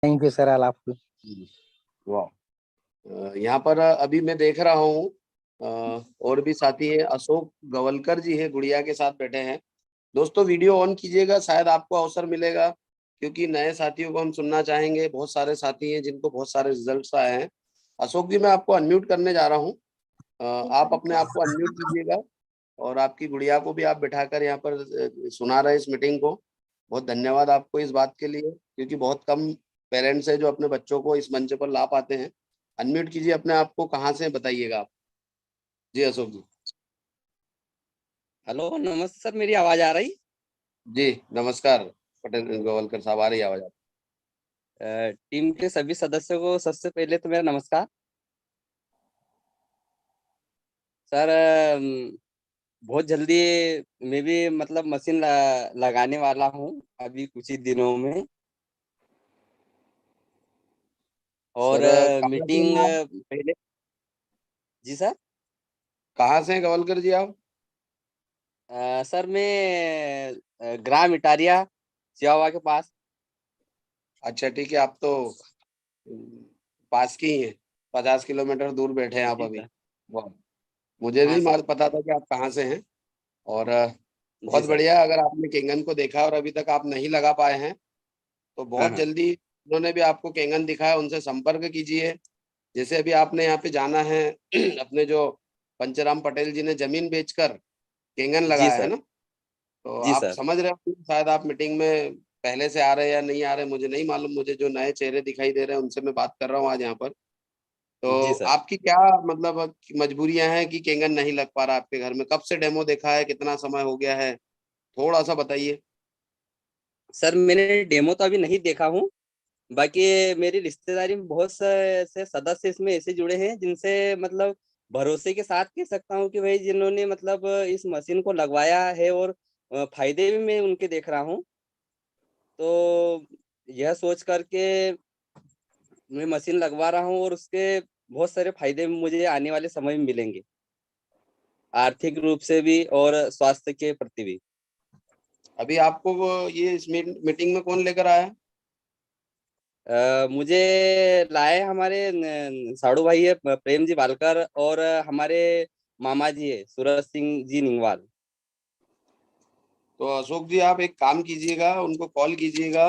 Thank you sir, अल्लाह हाफिज़। वाह, यहाँ पर अभी मैं देख रहा हूँ और भी साथी है, अशोक गवलकर जी है, गुड़िया के साथ बैठे हैं। दोस्तों वीडियो ऑन कीजिएगा, शायद आपको अवसर मिलेगा, क्योंकि नए साथियों को हम सुनना चाहेंगे। बहुत सारे साथी हैं जिनको बहुत सारे रिजल्ट्स आए हैं। अशोक जी, मैं आपको अनम्यूट करने जा रहा हूँ, आप अपने आप को अनम्यूट कीजिएगा और आपकी गुड़िया को भी आप बिठाकर यहाँ पर सुना रहे हैं इस मीटिंग को। बहुत धन्यवाद आपको इस बात के लिए, क्योंकि बहुत कम पेरेंट्स है जो अपने बच्चों को इस मंच पर ला पाते हैं। अनम्यूट कीजिए अपने आप को, कहाँ से बताइएगा आप। जी अशोक जी। हेलो, नमस्ते सर, मेरी आवाज आ रही? जी नमस्कार पटेल गोवलकर साहब, आ रही आवाज आप। टीम के सभी सदस्यों को सबसे पहले तो मेरा नमस्कार सर। बहुत जल्दी मैं भी मतलब मशीन लगाने वाला हूँ अभी कुछ ही दिनों में। और सर मीटिंग पहले। जी सर। कहाँ से हैं गवलकर जी आप? सर मैं ग्राम इटारिया, चिवावा के पास। अच्छा ठीक है, आप तो पास की ही हैं, 50 किलोमीटर दूर बैठे हैं आप जी अभी। सर। वाह, मुझे हाँ भी सर। पता था कि आप कहाँ से हैं। और जी बहुत सर। बढ़िया, अगर आपने केंगन को देखा और अभी तक आप नहीं लगा पाए हैं तो हाँ बहुत हाँ। जल्दी उन्होंने भी आपको केंगन दिखाया, उनसे संपर्क कीजिए। जैसे अभी आपने यहाँ पे जाना है अपने जो पंचराम पटेल जी ने जमीन बेचकर केंगन जी लगाया है सर। ना, तो जी आप सर। समझ रहे हो, शायद आप मीटिंग में पहले से आ रहे हैं या नहीं आ रहे, मुझे नहीं मालूम। मुझे जो नए चेहरे दिखाई दे रहे हैं उनसे मैं बात कर रहा हूँ आज यहाँ पर। तो जी सर। आपकी क्या मतलब मजबूरियां हैं कि केंगन नहीं लग पा रहा आपके घर में? कब से डेमो देखा है, कितना समय हो गया है, थोड़ा सा बताइए। सर मैंने डेमो तो अभी नहीं देखा हूँ। बाकी मेरी रिश्तेदारी में बहुत से सदस्य इसमें ऐसे जुड़े हैं जिनसे मतलब भरोसे के साथ कह सकता हूँ कि भाई जिन्होंने मतलब इस मशीन को लगवाया है और फायदे भी मैं उनके देख रहा हूँ। तो यह सोच करके मैं मशीन लगवा रहा हूँ और उसके बहुत सारे फायदे मुझे आने वाले समय में मिलेंगे, आर्थिक रूप से भी और स्वास्थ्य के प्रति भी। अभी आपको ये इस मीटिंग में कौन लेकर आया? मुझे लाए हमारे साड़ू भाई है प्रेम जी बालकर, और हमारे मामा जी है सूरज सिंह जी निंगवाल। तो अशोक जी, आप एक काम कीजिएगा, उनको कॉल कीजिएगा,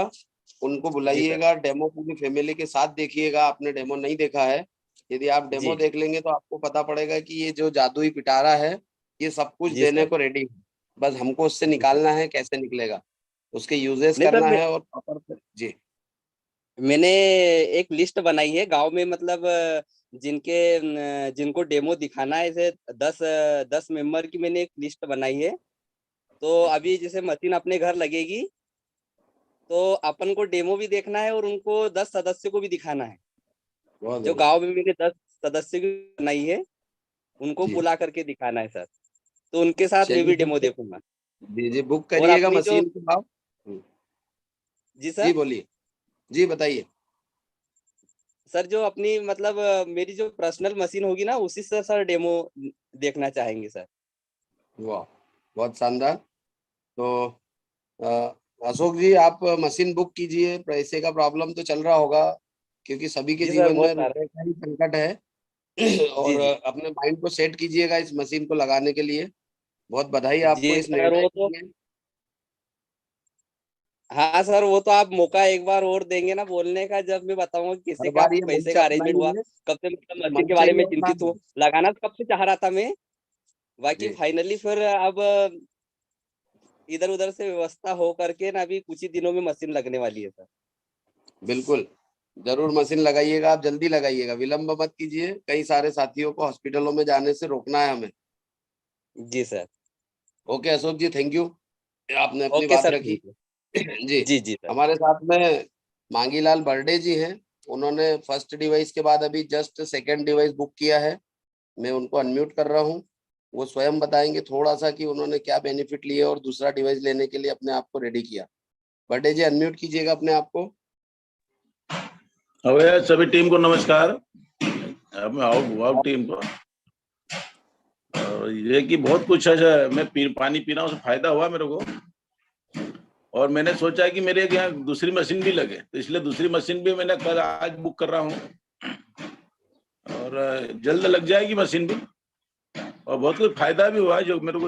उनको जी सर। बुलाइएगा, डेमो पूरी फैमिली के साथ देखिएगा। आपने डेमो नहीं देखा है, यदि आप डेमो जी। देख लेंगे तो आपको पता पड़ेगा कि ये जो जादुई पिटारा है ये सब कुछ जी देने सर। को रेडी है। बस हमको उससे जी सर। निकालना है, कैसे निकलेगा उसके यूजेस नहीं सर, करना है और प्रॉपर। जी मैंने एक लिस्ट बनाई है गांव में, मतलब जिनको डेमो दिखाना है, ऐसे 10 मेंबर की मैंने एक लिस्ट बनाई है। तो अभी जैसे मशीन अपने घर लगेगी तो अपन को डेमो भी देखना है और उनको 10 सदस्यों को भी दिखाना है। बहुत जो बढ़िया। गांव में मैंने 10 सदस्य की बनाई है उनको जी बुला करके दिखाना है सर। तो उनके साथ मैं चलिए भी ठीक डेमो है। देखूंगा। जी जी, बुक और करिएगा अपनी जो। मशीन को आप। जी जी सर। बोलिए, जी बताइए। सर जो अपनी मतलब मेरी जो पर्सनल मशीन होगी ना उसी से सर डेमो देखना चाहेंगे सर। वाह, बहुत शानदार। तो अ, अशोक जी, आप मशीन बुक कीजिए। पैसे का प्रॉब्लम तो चल रहा होगा, क्योंकि सभी के जी सर, जीवन बहुत में सारा। रुपए का ही संकट है। और जी जी। अपने माइंड को सेट कीजिएगा इस मशीन को लगाने के लिए। बहुत बधाई आपको जी इस सर, निर्णय वो के तो। लिए। हाँ सर, वो तो आप मौका एक बार और देंगे ना बोलने का, जब मैं बताऊंगा कि हर कैसे क्या बार ये पैसे मंच का अपना अरेंजमेंट ही हुआ। है, कब से मतलब ये मशीन के मंच बारे ही में अपना चिंतित है। हूँ, लगाना तो कब से चाह रहा था मैं। बाकी जी फाइनली फिर अब इधर उधर से व्यवस्था हो करके ना अभी कुछ ही दिनों में मशीन लगने वाली है सर। बिल्कुल, जरूर मशीन लगाइएगा, आप जल्दी लगाइएगा, विलंब मत कीजिए। कई सारे साथियों को हॉस्पिटलों में जाने से रोकना है हमें। जी sir. Okay Ashok ji, thank you, आपने अपनी ओके बात सर, रखी। Thank you. जी, जी जी सर। हमारे साथ में मांगीलाल बर्डे जी हैं। उन्होंने फर्स्ट डिवाइस के बाद अभी जस्ट सेकंड डिवाइस बुक किया है। मैं उनको अनम्यूट कर रहा हूँ, वो स्वयं बताएंगे थोड़ा सा कि उन्होंने क्या बेनिफिट लिए और दूसरा डिवाइस लेने के लिए अपने आप को रेडी किया। बर्डे जी, अनम्यूट कीजिएगा अपने आप को। अवे सभी टीम को नमस्कार। अब मैं आओ टीम को। और ये कि बहुत कुछ है, मैं पानी पी रहा हूँ, फायदा हुआ मेरे को। और मैंने सोचा कि मेरे यहाँ दूसरी मशीन भी लगे, तो इसलिए दूसरी मशीन भी मैंने कल आज बुक कर रहा हूँ और जल्द लग जाएगी मशीन भी। और बहुत कुछ फायदा भी हुआ है। जो मेरे को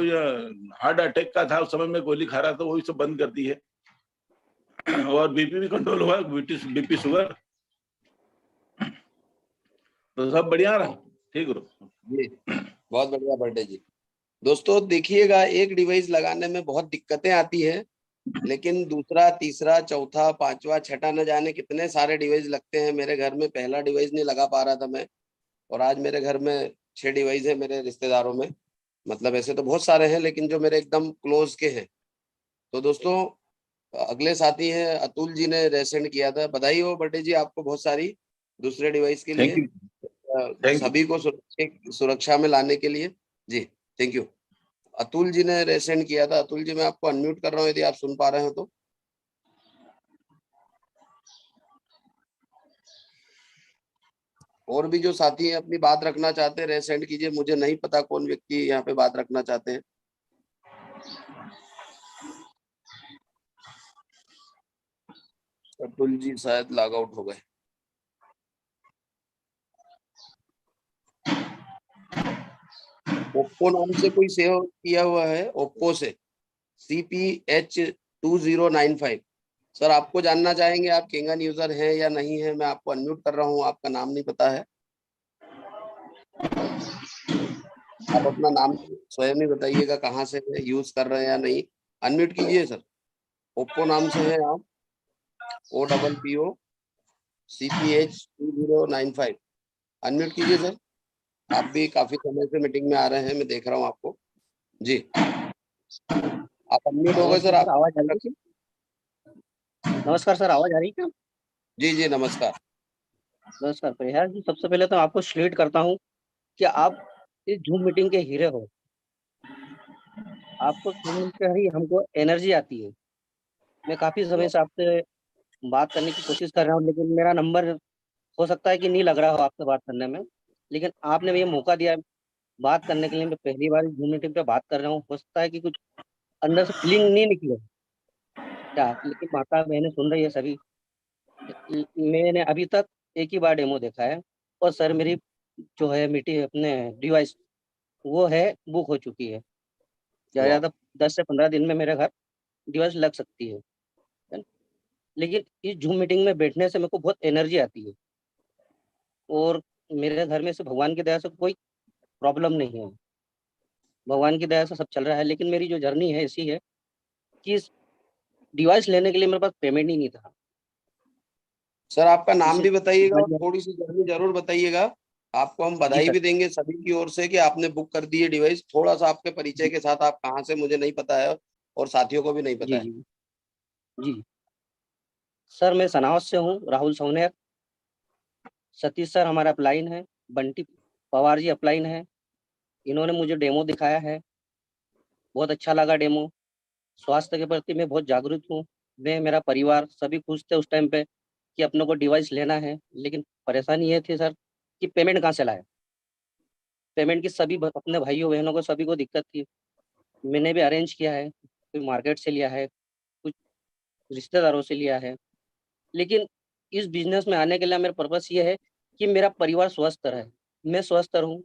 हार्ट अटैक का था उस समय में गोली खा रहा था, वही सब बंद कर दी है। और बीपी भी कंट्रोल हुआ, बीपी शुगर, तो सब बढ़िया रहा। ठीक है जी, बहुत बढ़िया बर्थडे जी। दोस्तों देखिएगा, एक डिवाइस लगाने में बहुत दिक्कतें आती है, लेकिन दूसरा, तीसरा, चौथा, पांचवा, छठा, न जाने कितने सारे डिवाइस लगते हैं। मेरे घर में पहला डिवाइस नहीं लगा पा रहा था मैं, और आज मेरे घर में 6 डिवाइस है मेरे रिश्तेदारों में। मतलब ऐसे तो बहुत सारे हैं, लेकिन जो मेरे एकदम क्लोज के हैं। तो दोस्तों अगले साथी हैं अतुल जी ने रेसेंड किया था, बधाई हो बर्थडे जी आपको बहुत सारी, दूसरे डिवाइस के लिए। Thank you. Thank you. सभी को सुरक्षा में लाने के लिए जी, थैंक यू। अतुल जी ने रेसेंड किया था। अतुल जी मैं आपको अनम्यूट कर रहा हूँ, यदि आप सुन पा रहे हो तो। और भी जो साथी हैं अपनी बात रखना चाहते हैं रेसेंड कीजिए। मुझे नहीं पता कौन व्यक्ति यहाँ पे बात रखना चाहते हैं। अतुल जी शायद लॉग आउट हो गए। ओप्पो नाम से कोई सेव किया हुआ है, ओप्पो से CPH2095। सर आपको जानना चाहेंगे आप केंगन यूजर हैं या नहीं है? मैं आपको अनम्यूट कर रहा हूँ, आपका नाम नहीं पता है। आप अपना नाम स्वयं ही बताइएगा, कहाँ से यूज कर रहे हैं या नहीं। अनम्यूट कीजिए सर। ओप्पो नाम से है आप, OPPO CPH2095। अनम्यूट कीजिए सर। आप भी काफी समय से मीटिंग में आ रहे हैं, मैं देख रहा हूँ आपको जी। आप अनम्यूट हो गए नमस्कार सर। सर, आप आवाज आ रही है? नमस्कार सर, आवाज आ रही है क्या? जी जी नमस्कार। नमस्कार प्रयास जी, सबसे पहले तो आपको सैल्यूट करता हूँ कि आप इस जूम मीटिंग के हीरे हो। आपको सुनकर ही हमको एनर्जी आती है। मैं काफी समय से आपसे बात करने की कोशिश कर रहा हूँ, लेकिन मेरा नंबर हो सकता है कि नहीं लग रहा हो आपसे बात करने में, लेकिन आपने मुझे मौका दिया बात करने के लिए। मैं पहली बार जूम मीटिंग पे बात कर रहा हूँ। हो सकता है कि कुछ अंदर से फीलिंग नहीं निकले क्या, लेकिन माता बहनें सुन रही है सभी। मैंने अभी तक एक ही बार डेमो देखा है, और सर मेरी जो है मीटिंग अपने डिवाइस वो है बुक हो चुकी है। ज़्यादा वाह, ज़्यादा 10 से 15 दिन में मेरे घर डिवाइस लग सकती है ना? लेकिन इस जूम मीटिंग में बैठने से मेरे को बहुत एनर्जी आती है, और मेरे घर में से भगवान की दया से कोई प्रॉब्लम नहीं है। भगवान की दया से सब चल रहा है, लेकिन मेरी जो जर्नी है ऐसी है कि इस डिवाइस लेने के लिए मेरे पास पेमेंट ही नहीं था। सर आपका नाम भी बताइएगा और इसीलिए थोड़ी सी जर्नी जरूर बताइएगा। आपको हम जी बधाई सर। भी देंगे सभी की ओर से कि आपने बुक कर दी है डिवाइस। थोड़ा सा आपके परिचय जी, के साथ, आप कहाँ से मुझे नहीं पता है और साथियों को भी नहीं पता जी, है। जी, जी। सर मैं सनावस से हूँ, राहुल सोनेर। सतीश सर हमारा अपलाइन है, बंटी पवार जी अपलाइन है। इन्होंने मुझे डेमो दिखाया है, बहुत अच्छा लगा डेमो। स्वास्थ्य के प्रति मैं बहुत जागरूक हूँ। मैं, मेरा परिवार सभी खुश थे उस टाइम पे कि अपने को डिवाइस लेना है, लेकिन परेशानी ये थी सर कि पेमेंट कहाँ से लाएँ? पेमेंट की सभी ब अपने भाइयों-बहनों को सभी को दिक्कत थी। मैंने भी अरेंज किया है, कोई मार्केट से लिया है, कुछ रिश्तेदारों से लिया है। लेकिन इस बिज़नेस में आने के लिए मेरा पर्पस ये है कि मेरा परिवार स्वस्थ रहे। मैं स्वस्थ रहूँ,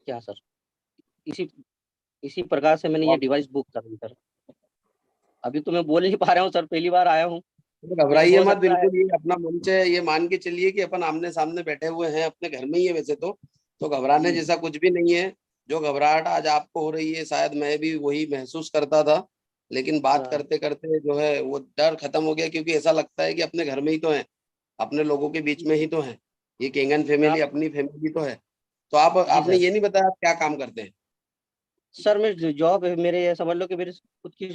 क्या सर? इसी इसी प्रकार से मैंने ये और डिवाइस बुक करी सर। अभी तो मैं बोल नहीं पा रहा हूँ सर, पहली बार आया हूँ, लेकिन घबराइए हो मत सकता है। बिल्कुल, ये अपना मंच है। ये मान के चलिए कि अपन आमने सामने बैठे हुए हैं, अपने घर में ही है वैसे तो घबराने जी, जैसा कुछ भी नहीं है। जो घबराहट आज आपको हो रही है, शायद मैं भी वही महसूस करता था, लेकिन बात हाँ, करते करते जो है वो डर खत्म हो गया, क्योंकि ऐसा लगता है कि अपने घर में ही तो है, अपने लोगों के बीच में ही तो है। ये केंगन फैमिली आप अपनी फैमिली तो है। तो आप, जी आपने सर। ये नहीं बताया आप क्या काम करते हैं? सर मैं जॉब है मेरे, ये समझ लो कि मेरी खुद की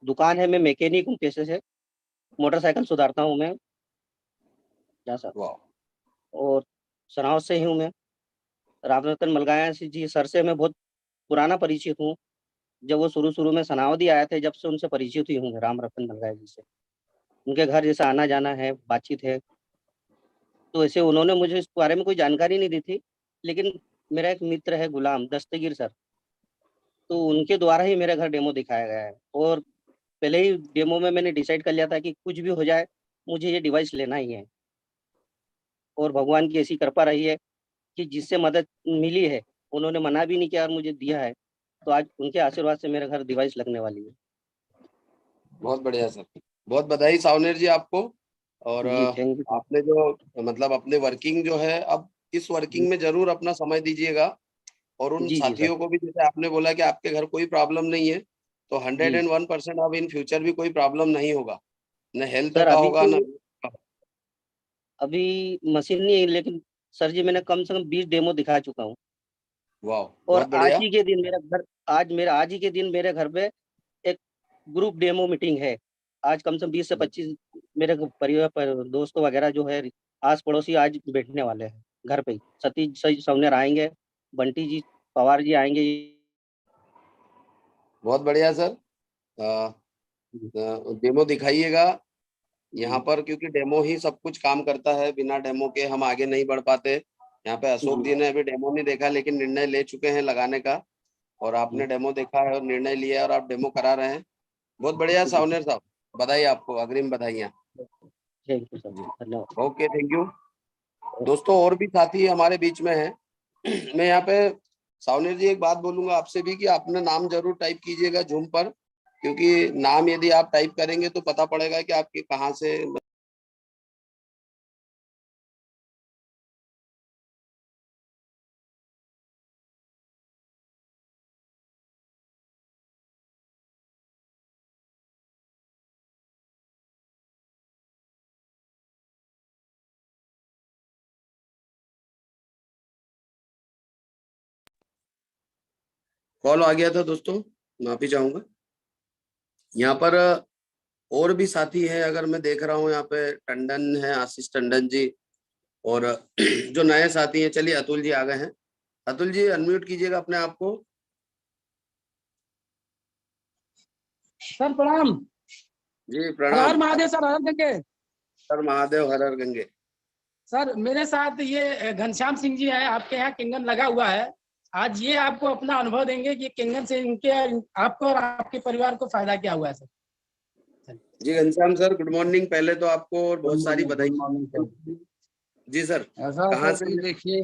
दुकान है। मैं मैकेनिक हूँ पेशे से, मोटरसाइकिल सुधारता हूँ मैं। हाँ सर। वाह, और सनाव से ही हूँ मैं। राम रतन मलगाया जी सर से मैं बहुत पुराना परिचित हूँ। जब वो शुरू-शुरू में सनावदी आए थे, जब से उनसे परिचित ही हूँ मैं, राम रतन मलगाया जी से। उनके घर जैसा आना-जाना है, बातचीत है। तो ऐसे उन्होंने मुझे इस बारे में कोई जानकारी नहीं दी थी, लेकिन मेरा एक मित्र है गुलाम दस्तगीर सर, तो उनके द्वारा ही मेरे घर डेमो दिखाया गया है। और पहले ही डेमो में मैंने डिसाइड कर लिया था कि कुछ भी हो जाए, मुझे ये डिवाइस लेना ही है। और भगवान की ऐसी कृपा रही है कि जिससे मदद मिली है, उन्होंने मना भी नहीं किया और मुझे दिया है। तो आज उनके आशीर्वाद से मेरे घर डिवाइस लगने वाली है। बहुत बढ़िया सर, बहुत बधाई सावनेर जी आपको। और जी, थैंक यू। आपने जो मतलब अपने वर्किंग जो है, अब इस वर्किंग में जरूर अपना समय दीजिएगा। और उन जी, जी सर। साथियों को भी, जैसे आपने बोला कि आपके घर कोई प्रॉब्लम नहीं है, तो जी, 101% अब इन फ्यूचर भी कोई प्रॉब्लम नहीं होगा, न हेल्थ सर का अभी होगा तो न। अभी मशीन नहीं है, लेकिन सर जी मैंने कम से कम 20 डेमो दिखा चुका हूँ। वाह, और बहुत बढ़िया। आज ही के दिन मेरे घर पे एक ग्रुप डेमो मीटिंग है। आज कम से कम 20 से 25 मेरे परिवार पर दोस्तों वगैरह जो है, आस पड़ोसी आज बैठने वाले हैं घर पे ही। सतीश सही सवनेर आएंगे, बंटी जी पवार जी आएंगे। बहुत बढ़िया सर। जी, डेमो दिखाइएगा यहाँ जी, पर, क्योंकि डेमो ही सब कुछ काम करता है, बिना डेमो के हम आगे नहीं बढ़ पाते। यहाँ पे अशोक जी, जी ने अभी डेमो नहीं देखा, लेकिन निर्णय ले चुके हैं लगाने का। और जी, आपने डेमो देखा है और निर्णय लिया है और आप डेमो करा रहे हैं। बहुत बढ़िया जी, सावनेर साहब, बधाई आपको, अग्रिम बधाइयाँ। थैंक यू सर, जी, धन्यवाद। Okay, thank you. दोस्तों और भी साथी हमारे बीच में हैं। मैं यहाँ पे सावनेर जी एक बात बोलूंगा आपसे भी, कि अपना नाम जरूर टाइप कीजिएगा जूम पर, क्योंकि नाम यदि आप टाइप करेंगे तो पता पड़ेगा कि आपके कहाँ से। कॉल आ गया था दोस्तों, माफी चाहूंगा। यहाँ पर और भी साथी हैं, अगर मैं देख रहा हूँ यहाँ पे टंडन है, आशीष टंडन जी। और जो नए साथी हैं, चलिए अतुल जी आ गए हैं। अतुल जी अनम्यूट कीजिएगा अपने आप को। सर प्रणाम। जी हर हर प्रणाम। महादेव सर, हर गंगे। हर महादेव हर हर गंगे। सर मेरे साथ ये घनश्याम सिंह जी हैं, आपके यहाँ किंगन लगा हुआ है। आज ये आपको अपना अनुभव देंगे कि किंगन से इनके आपको और आपके परिवार को फायदा क्या हुआ है सर। जी घनश्याम सर, गुड मॉर्निंग। पहले तो आपको और गुड बहुत सारी मॉर्निंग, बधाई। Good morning sir. जी सर, ऐसा कहाँ सर कि से? देखिए,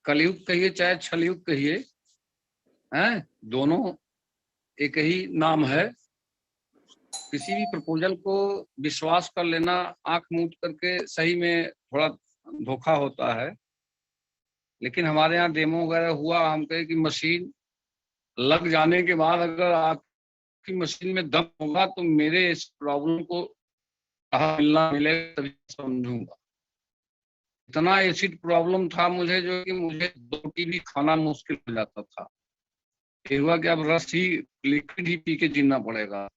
कलयुग कहिए चाहे छलयुग कहिए, हैं दोनों एक ही नाम है। किसी भी प्रपोजल को विश्वास कर लेना, आंख मूंद करके सही में थोड़ा धोखा होता है। लेकिन हमारे यहाँ डेमो वगैरह हुआ, हम कहे कि मशीन लग जाने के बाद अगर आपकी मशीन में दम होगा तो मेरे इस प्रॉब्लम को कहाँ मिलना मिलेगा तभी समझूंगा। इतना एसिड प्रॉब्लम था मुझे, जो कि मुझे 2 रोटी भी खाना मुश्किल हो जाता था। ये हुआ कि अब रस ही, लिक्विड ही पी के जीना पड़ेगा।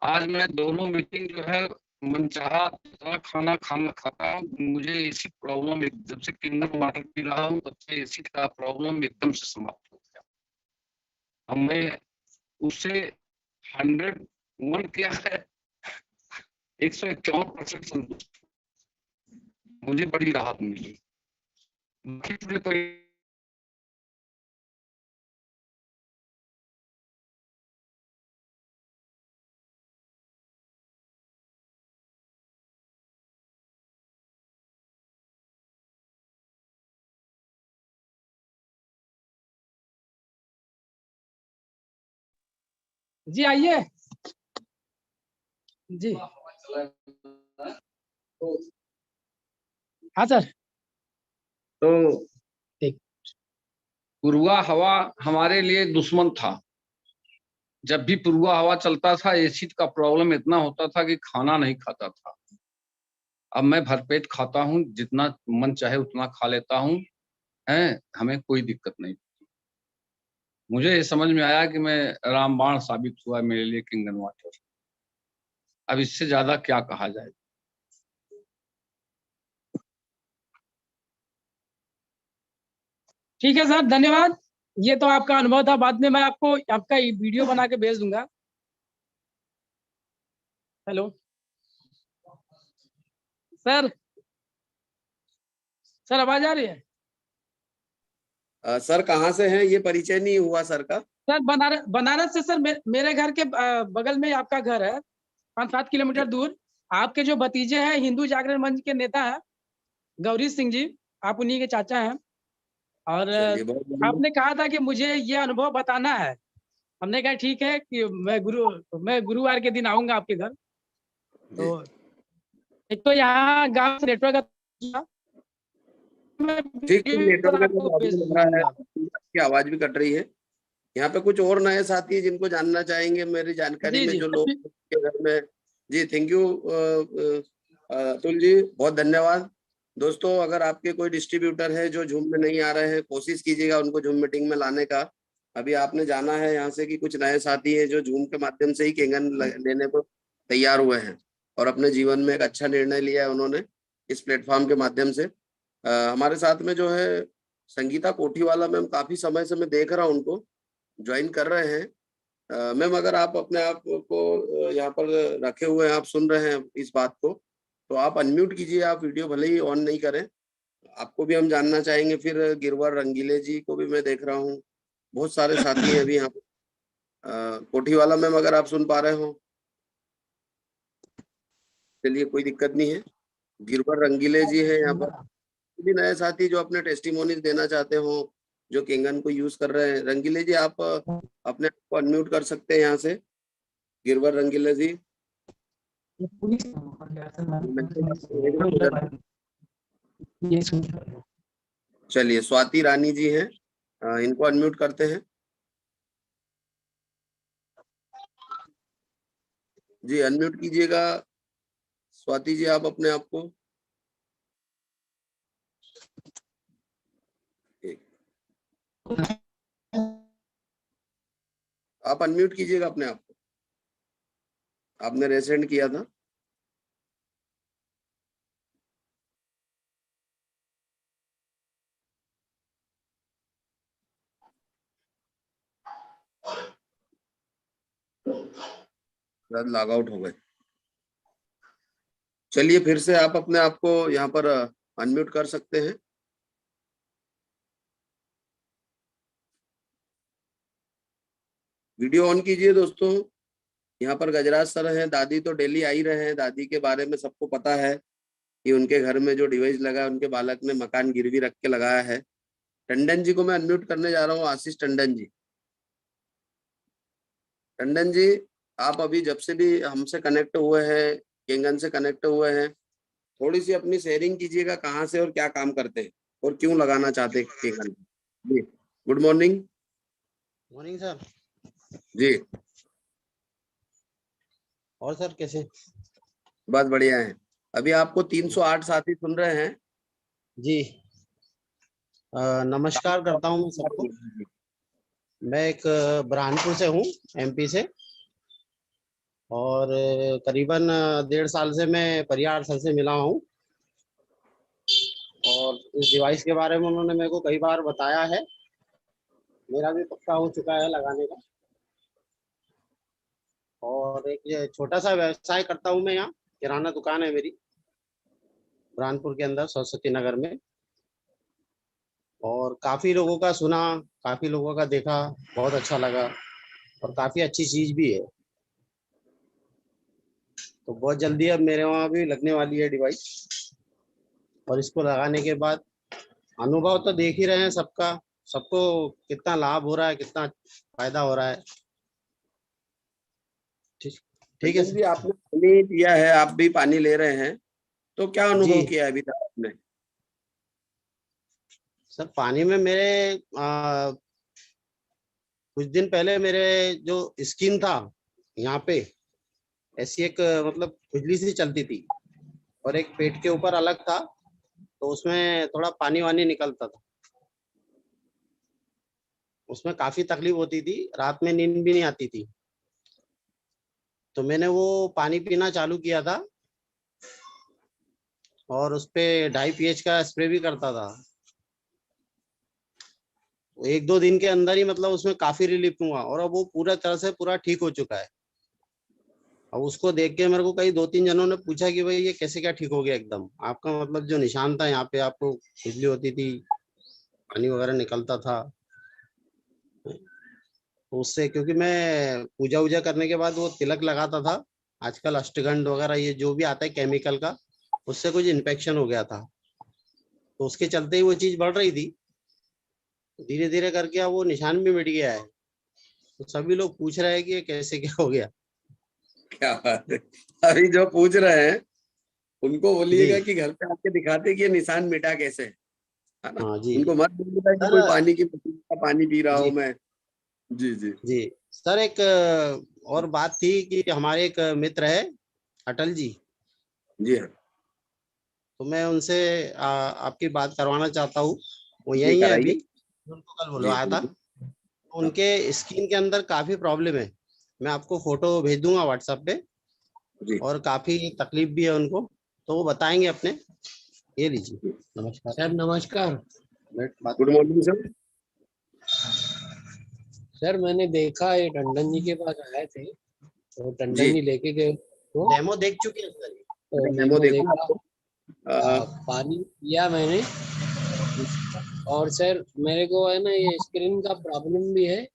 आज मैं दोनों मीटिंग जो है मनचाहा इतना खाना खाना खाता हूँ। मुझे एसिड प्रॉब्लम, जब से किंगडम वाटर पी रहा हूँ तब से एसिड का प्रॉब्लम एकदम से समाप्त हो गया। अब मैं उससे 101 क्या है, 151% संतुष्ट। मुझे बड़ी राहत मिली। बाकी पूरे जी आइए। जी हाँ सर। तो ठीक। पूर्वा हवा हमारे लिए दुश्मन था। जब भी पूर्वा हवा चलता था, एसिड का प्रॉब्लम इतना होता था कि खाना नहीं खाता था। अब मैं भरपेट खाता हूँ, जितना मन चाहे उतना खा लेता हूँ, है हमें कोई दिक्कत नहीं। मुझे ये समझ में आया कि मैं रामबाण साबित हुआ मेरे लिए किंगन वाटर। अब इससे ज्यादा क्या कहा जाए। ठीक है सर, धन्यवाद। ये तो आपका अनुभव था, बाद में मैं आपको आपका वीडियो बना के भेज दूंगा। हेलो सर, सर आवाज आ रही है? सर कहाँ से हैं, ये परिचय नहीं हुआ सर का। सर बनारस से सर। मेरे घर के बगल में आपका घर है, 5-7 किलोमीटर दूर। आपके जो भतीजे हैं, हिंदू जागरण मंच के नेता है गौरी सिंह जी, आप उन्हीं के चाचा हैं। और चलिए बहुत बढ़िया। आपने कहा था कि मुझे ये अनुभव बताना है। हमने कहा ठीक है कि मैं गुरुवार के दिन आऊंगा आपके घर। तो एक तो यहाँ गांव से नेटवर्क ठीक है, नेटवर्क का आपको भेज प्रॉब्लम लग रहा है, दूंगा। आपकी आवाज भी कट रही है। यहाँ पे कुछ और नए साथी जिनको जानना चाहेंगे मेरी जानकारी जी में, जी जो लोग के घर में। जी थैंक यू अतुल जी, बहुत धन्यवाद। दोस्तों अगर आपके कोई डिस्ट्रीब्यूटर है जो झूम में नहीं आ रहे हैं, कोशिश कीजिएगा उनको झूम मीटिंग में लाने का। अभी आपने जाना है यहाँ से कि कुछ नए साथी हैं जो झूम के माध्यम से ही केंगन लेने को तैयार हुए हैं और अपने जीवन में एक अच्छा निर्णय लिया है उन्होंने इस प्लेटफॉर्म के माध्यम से। हमारे साथ में जो है संगीता कोठीवाला मैम, काफी समय से मैं देख रहा हूँ उनको ज्वाइन कर रहे हैं। मैम अगर आप अपने आप को यहाँ पर रखे हुए हैं, आप सुन रहे हैं इस बात को, तो आप अनम्यूट कीजिए, आप वीडियो भले ही ऑन नहीं करें, आपको भी हम जानना चाहेंगे। फिर गिरवर रंगीले जी को भी मैं देख रहा हूँ, बहुत सारे साथी हैं अभी यहाँ पे। कोठीवाला मैम अगर आप सुन पा रहे हो, चलिए कोई दिक्कत नहीं है। गिरवर रंगीले जी है यहाँ पर। भी नए साथी जो अपने टेस्टिमोनीज देना चाहते हो, जो केंगन को यूज कर रहे हैं, रंगीले जी आप अपने आप को अनम्यूट कर सकते हैं यहाँ से। गिरवर रंगीले जी, चलिए स्वाति रानी जी हैं, इनको अनम्यूट करते हैं। जी अनम्यूट कीजिएगा स्वाति जी आप अपने आप को। आप अनम्यूट कीजिएगा अपने आप को, आपने रेसेंड किया था। लॉग आउट हो गए। चलिए फिर से आप अपने आप को यहाँ पर अनम्यूट कर सकते हैं। वीडियो ऑन कीजिए दोस्तों। यहाँ पर गजराज सर हैं, दादी तो डेली आ ही रहे हैं, दादी के बारे में सबको पता है कि उनके घर में जो डिवाइस लगा है उनके बालक ने मकान गिरवी रख के लगाया है। टंडन जी को मैं अनम्यूट करने जा रहा हूँ, आशीष टंडन जी। टंडन जी आप अभी जब से भी हमसे कनेक्ट हुए हैं, केंगन से कनेक्ट हुए हैं, थोड़ी सी अपनी शेयरिंग कीजिएगा, कहाँ से और क्या काम करते हैं और क्यों लगाना चाहते हैं केंगन। जी गुड मॉर्निंग। Morning sir. जी और सर कैसे? बहुत बढ़िया है। अभी आपको 308 साथी सुन रहे हैं जी। नमस्कार करता हूँ मैं सबको। मैं एक बुरहानपुर से हूँ, एमपी से, और करीबन 1.5 साल से मैं परिहार सर से मिला हूँ। और इस डिवाइस के बारे में उन्होंने मेरे को कई बार बताया है, मेरा भी पक्का हो चुका है लगाने का। और एक ये छोटा सा व्यवसाय करता हूँ मैं, यहाँ किराना दुकान है मेरी बुरहानपुर के अंदर, सरस्वती नगर में। और काफ़ी लोगों का सुना, काफ़ी लोगों का देखा, बहुत अच्छा लगा और काफ़ी अच्छी चीज़ भी है। तो बहुत जल्दी अब मेरे वहाँ भी लगने वाली है डिवाइस, और इसको लगाने के बाद अनुभव तो देख ही रहे हैं सबका, सबको कितना लाभ हो रहा है, कितना फायदा हो रहा है। ठीक है जी। आपने पानी पिया है, आप भी पानी ले रहे हैं, तो क्या अनुभव जी किया अभी तक आपने? सर, पानी में मेरे कुछ दिन पहले मेरे जो स्किन था यहाँ पे, ऐसी एक मतलब खुजली सी चलती थी, और एक पेट के ऊपर अलग था, तो उसमें थोड़ा पानी वानी निकलता था, उसमें काफी तकलीफ होती थी, रात में नींद भी नहीं आती थी। तो मैंने वो पानी पीना चालू किया था, और उस पे 2.5 pH का स्प्रे भी करता था। 1-2 दिन के अंदर ही मतलब उसमें काफी रिलीफ हुआ, और अब वो पूरा तरह से पूरा ठीक हो चुका है। अब उसको देख के मेरे को कई 2-3 जनों ने पूछा कि भाई ये कैसे क्या ठीक हो गया एकदम, आपका मतलब जो निशान था यहाँ पे आपको खुजली होती थी, पानी वगैरह निकलता था। तो उससे, क्योंकि मैं पूजा वूजा करने के बाद वो तिलक लगाता था, आजकल अष्टगंध वगैरह ये जो भी आता है केमिकल का, उससे कुछ इन्फेक्शन हो गया था, तो उसके चलते ही वो चीज बढ़ रही थी। धीरे धीरे करके अब वो निशान भी मिट गया है। तो सभी लोग पूछ रहे हैं कि ये कैसे क्या हो गया। क्या बात है। अभी जो पूछ रहे हैं उनको बोलिएगा जी कि घर पे आके दिखाते कि ये निशान मिटा कैसे है ना। हाँ जी। उनको मत बोलिएगा कि सर कोई पानी की बोतल का पानी पी रहा जी हूं मैं। जी जी जी सर, एक और बात थी कि हमारे एक मित्र है अटल जी, जी हाँ तो मैं उनसे आपकी बात करवाना चाहता हूँ। वो जी यही है कराइए। अभी, उनको कल जी बुलवाया था। बिल्कुल। हाँ, उनके स्किन के अंदर काफी प्रॉब्लम है, मैं आपको फोटो भेज दूंगा व्हाट्सएप पे, जी और काफी तकलीफ भी है उनको, तो वो बताएंगे अपने। ये लीजिए। नमस्कार सर नमस्कार। बात गुड मॉर्निंग सर। सर मैंने देखा ये टंडन जी के पास आए थे, तो जी टंडन जी लेके गए तो डेमो देख चुके हैं सर? अच्छा डेमो डेमो देखा देखा। आपको। पानी पिया मैंने, और सर मेरे को है ना ये स्क्रीन का प्रॉब्लम भी है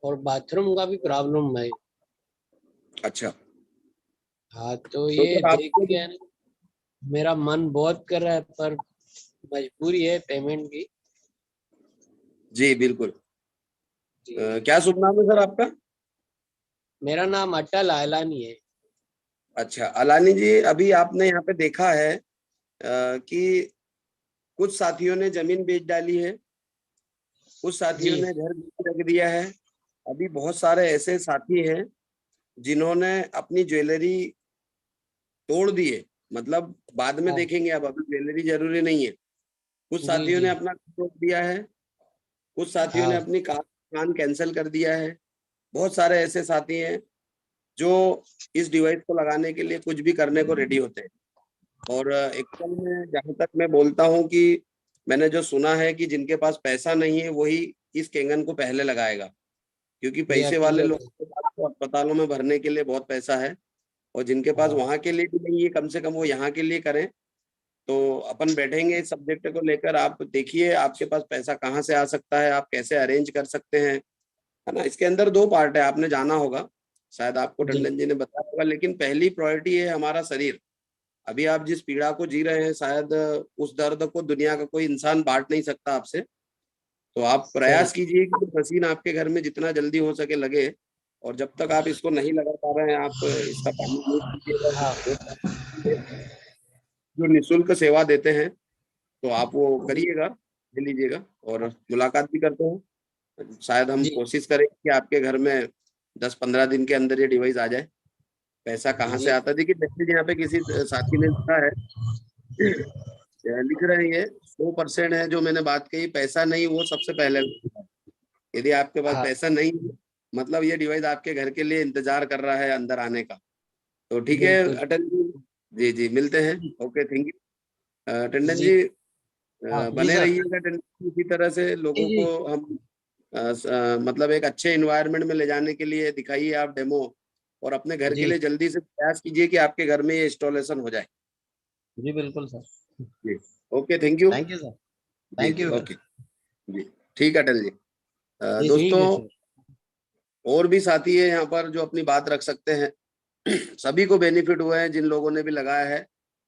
और बाथरूम का भी प्रॉब्लम है। अच्छा हाँ, तो तो ये सर देख आपको के है ना मेरा मन बहुत कर रहा है, पर मजबूरी है पेमेंट की। जी बिल्कुल। जी, क्या शुभ नाम है सर आपका। मेरा नाम अटल आयलानी है। अच्छा अलानी जी, अभी आपने यहाँ पे देखा है कि कुछ साथियों ने जमीन बेच डाली है, कुछ साथियों जी ने घर बेच रख दिया है। अभी बहुत सारे ऐसे साथी हैं जिन्होंने अपनी ज्वेलरी तोड़ दी है। मतलब बाद में हाँ, देखेंगे, अब अभी ज्वेलरी जरूरी नहीं है। कुछ जी साथियों जी ने अपना तोड़ दिया है, कुछ साथियों ने हाँ, अपनी कार प्लान कैंसिल कर दिया है। बहुत सारे ऐसे साथी हैं जो इस डिवाइस को लगाने के लिए कुछ भी करने को रेडी होते हैं। और एक्चुअल में जहां तक मैं बोलता हूं कि मैंने जो सुना है कि जिनके पास पैसा नहीं है वही इस केंगन को पहले लगाएगा, क्योंकि ये पैसे वाले एक्चुअली लोगों के पास तो अस्पतालों में भरने के लिए बहुत पैसा है, और जिनके पास हाँ, वहां के लिए भी नहीं है कम से कम वो यहाँ के लिए करें। तो अपन बैठेंगे इस सब्जेक्ट को लेकर, आप देखिए आपके पास पैसा कहाँ से आ सकता है, आप कैसे अरेंज कर सकते हैं, है ना। इसके अंदर दो पार्ट है, आपने जाना होगा, शायद आपको जी टंडन जी ने बताया होगा, लेकिन पहली प्रायोरिटी है हमारा शरीर। अभी आप जिस पीड़ा को जी रहे हैं शायद उस दर्द को दुनिया का कोई इंसान बांट नहीं सकता आपसे। तो आप सही। प्रयास कीजिए कि मशीन आपके घर में जितना जल्दी हो सके लगे, और जब तक आप इसको नहीं लगा पा रहे हैं आप इसका पानी यूज कीजिएगा। हाँ, जो निःशुल्क सेवा देते हैं तो आप वो करिएगा, ले लीजिएगा, और मुलाकात भी करते हैं। शायद हम जी कोशिश करें कि आपके घर में 10-15 दिन के अंदर ये डिवाइस आ जाए। पैसा कहाँ से जी आता है, देखिए मैसेज यहाँ पे किसी साथी ने लिखा है, लिख रहे हैं ये 100% है जो मैंने बात कही, पैसा नहीं वो सबसे पहले। यदि आपके पास हाँ, पैसा नहीं है मतलब ये डिवाइस आपके घर के लिए इंतजार कर रहा है अंदर आने का। तो ठीक है बिल्कुल। अटल जी, जी जी मिलते हैं। Okay thank you Tandon ji जी। हाँ, जी बने सर। रहिएगा टंडन जी, इसी तरह से जी लोगों जी को हम मतलब एक अच्छे इन्वायरमेंट में ले जाने के लिए दिखाइए आप डेमो, और अपने घर के जी लिए जल्दी से प्रयास कीजिए कि आपके घर में ये इंस्टॉलेशन हो जाए। जी बिल्कुल सर। जी okay thank you. Thank you sir. जी थैंक जी यू सर। ओके। जी ठीक है अटल जी। जी ठीक दोस्तों है सर। और भी साथी है यहाँ पर जो अपनी बात रख सकते हैं। सभी को बेनिफिट हुआ है जिन लोगों ने भी लगाया है।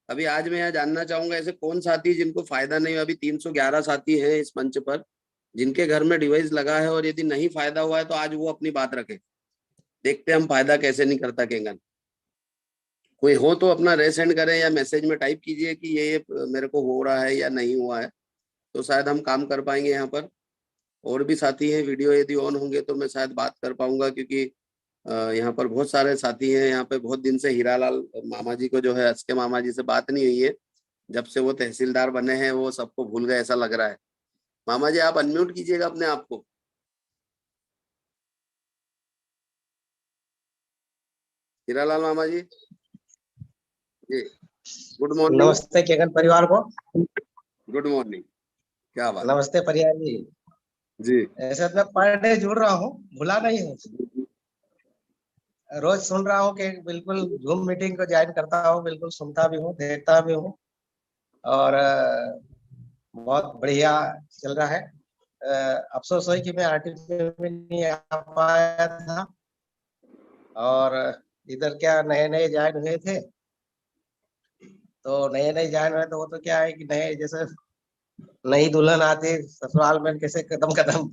अभी आज मैं यहाँ जानना चाहूंगा ऐसे कौन साथी जिनको फायदा नहीं हुआ। अभी 311 साथी हैं इस मंच पर जिनके घर में डिवाइस लगा है, और यदि नहीं फायदा हुआ है तो आज वो अपनी बात रखें। देखते हैं हम फायदा कैसे नहीं करता केंगन। कोई हो तो अपना रेस सेंड करें या मैसेज में टाइप कीजिए कि ये मेरे को हो रहा है या नहीं हुआ है, तो शायद हम काम कर पाएंगे यहाँ पर। और भी साथी हैं, वीडियो यदि ऑन होंगे तो मैं शायद बात कर पाऊंगा, क्योंकि यहाँ पर बहुत सारे साथी हैं। यहाँ पे बहुत दिन से हीरालाल मामा जी को जो है हंस के मामा जी से बात नहीं हुई है। जब से वो तहसीलदार बने हैं वो सबको भूल गए ऐसा लग रहा है। मामा जी आप अनम्यूट कीजिएगा अपने आप को। हीरालाल मामा जी, जी गुड मॉर्निंग। नमस्ते केगन परिवार को। Good morning. क्या बात। नमस्ते परियार जी। जी ऐसे तो मैं पर डे जुड़ रहा हूँ, भुला नहीं हूँ। रोज सुन रहा हूँ कि बिल्कुल जूम मीटिंग को ज्वाइन करता हूँ, बिल्कुल सुनता भी हूँ, देखता भी हूँ, और बहुत बढ़िया चल रहा है। अफसोस है कि मैं आरटीपी में नहीं आ पाया था, और इधर क्या नए नए ज्वाइन हुए थे, तो नए ज्वाइन हुए तो वो तो क्या है कि नए जैसे नई दुल्हन आती ससुराल में कैसे कदम कदम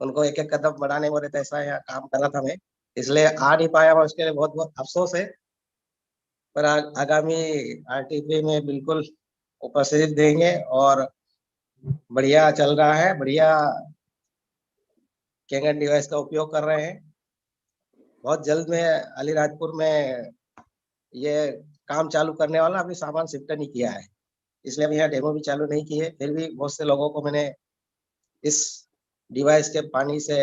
उनको एक एक कदम बढ़ाने में रहता है, ऐसा यहाँ काम कर रहा था मैं, इसलिए आ नहीं पाया। मैं उसके लिए बहुत बहुत अफसोस है, पर आगामी आरटीपी में बिल्कुल उपस्थित देंगे। और बढ़िया चल रहा है, बढ़िया कैंगन डिवाइस का उपयोग कर रहे हैं। बहुत जल्द में अलीराजपुर में ये काम चालू करने वाला, अभी सामान शिफ्ट नहीं किया है, इसलिए अभी यहाँ डेमो भी चालू नहीं की है। फिर भी बहुत से लोगों को मैंने इस डिवाइस के पानी से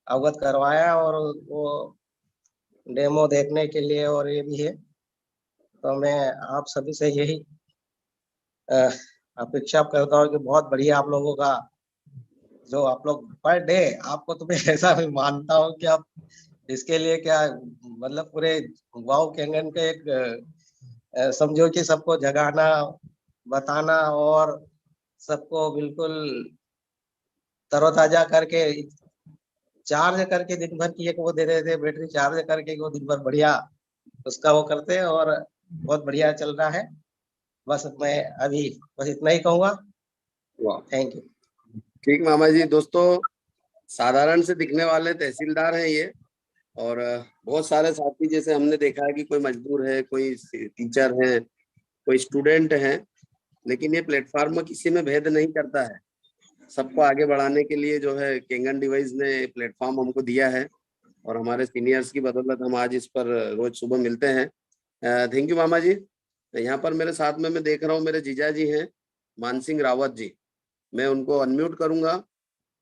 अवगत करवाया, और वो डेमो देखने के लिए और ये भी है। तो मैं आप सभी से यही अपेक्षा करता हूँ कि बहुत बढ़िया आप लोगों का जो आप लोग पर डे, आपको तो मैं ऐसा भी मानता हूँ कि आप इसके लिए क्या मतलब पूरे वाव कैंगन के एक समझो कि सबको जगाना, बताना और सबको बिल्कुल तरोताजा करके चार्ज करके दिन भर की एक वो दे देते, बैटरी चार्ज करके वो दिन भर बढ़िया उसका वो करते हैं, और बहुत बढ़िया चल रहा है। बस मैं अभी बस इतना ही कहूँगा। वाह, थैंक यू। ठीक मामा जी। दोस्तों, साधारण से दिखने वाले तहसीलदार हैं ये, और बहुत सारे साथी जैसे हमने देखा है कि कोई मजदूर है, कोई टीचर है, कोई स्टूडेंट है, लेकिन ये प्लेटफॉर्म में किसी में भेद नहीं करता है। सबको आगे बढ़ाने के लिए जो है कैंगन डिवाइस ने प्लेटफॉर्म हमको दिया है, और हमारे सीनियर्स की बदौलत हम आज इस पर रोज सुबह मिलते हैं। थैंक यू मामा जी। यहाँ पर मेरे साथ में मैं देख रहा हूँ मेरे जीजा जी हैं, मानसिंह रावत जी। मैं उनको अनम्यूट करूंगा।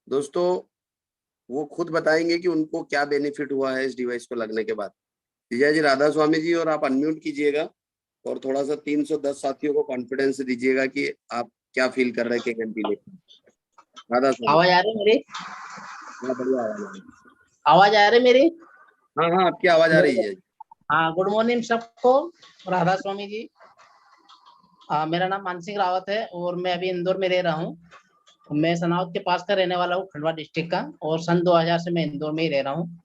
दोस्तों, वो खुद बताएंगे कि उनको क्या बेनिफिट हुआ है इस डिवाइस को लगने के बाद। जीजा जी राधा स्वामी जी, और आप अनम्यूट कीजिएगा और थोड़ा सा 310 साथियों को कॉन्फिडेंस दीजिएगा कि आप क्या फील कर रहे हैं कैंगन पीने। राधा स्वामी। आवाज आ रही है मेरी? हाँ, बढ़िया आवाज आ रही है। आवाज आ रही है मेरी? हाँ हाँ, आपकी आवाज आ रही है। हाँ, गुड मॉर्निंग सबको। राधा स्वामी जी। मेरा नाम मानसिंह रावत है और मैं अभी इंदौर में रह रहा हूँ। मैं सनावत के पास का रहने वाला हूँ, खंडवा डिस्ट्रिक्ट का, और सन 2000 से मैं इंदौर में ही रह रहा हूँ।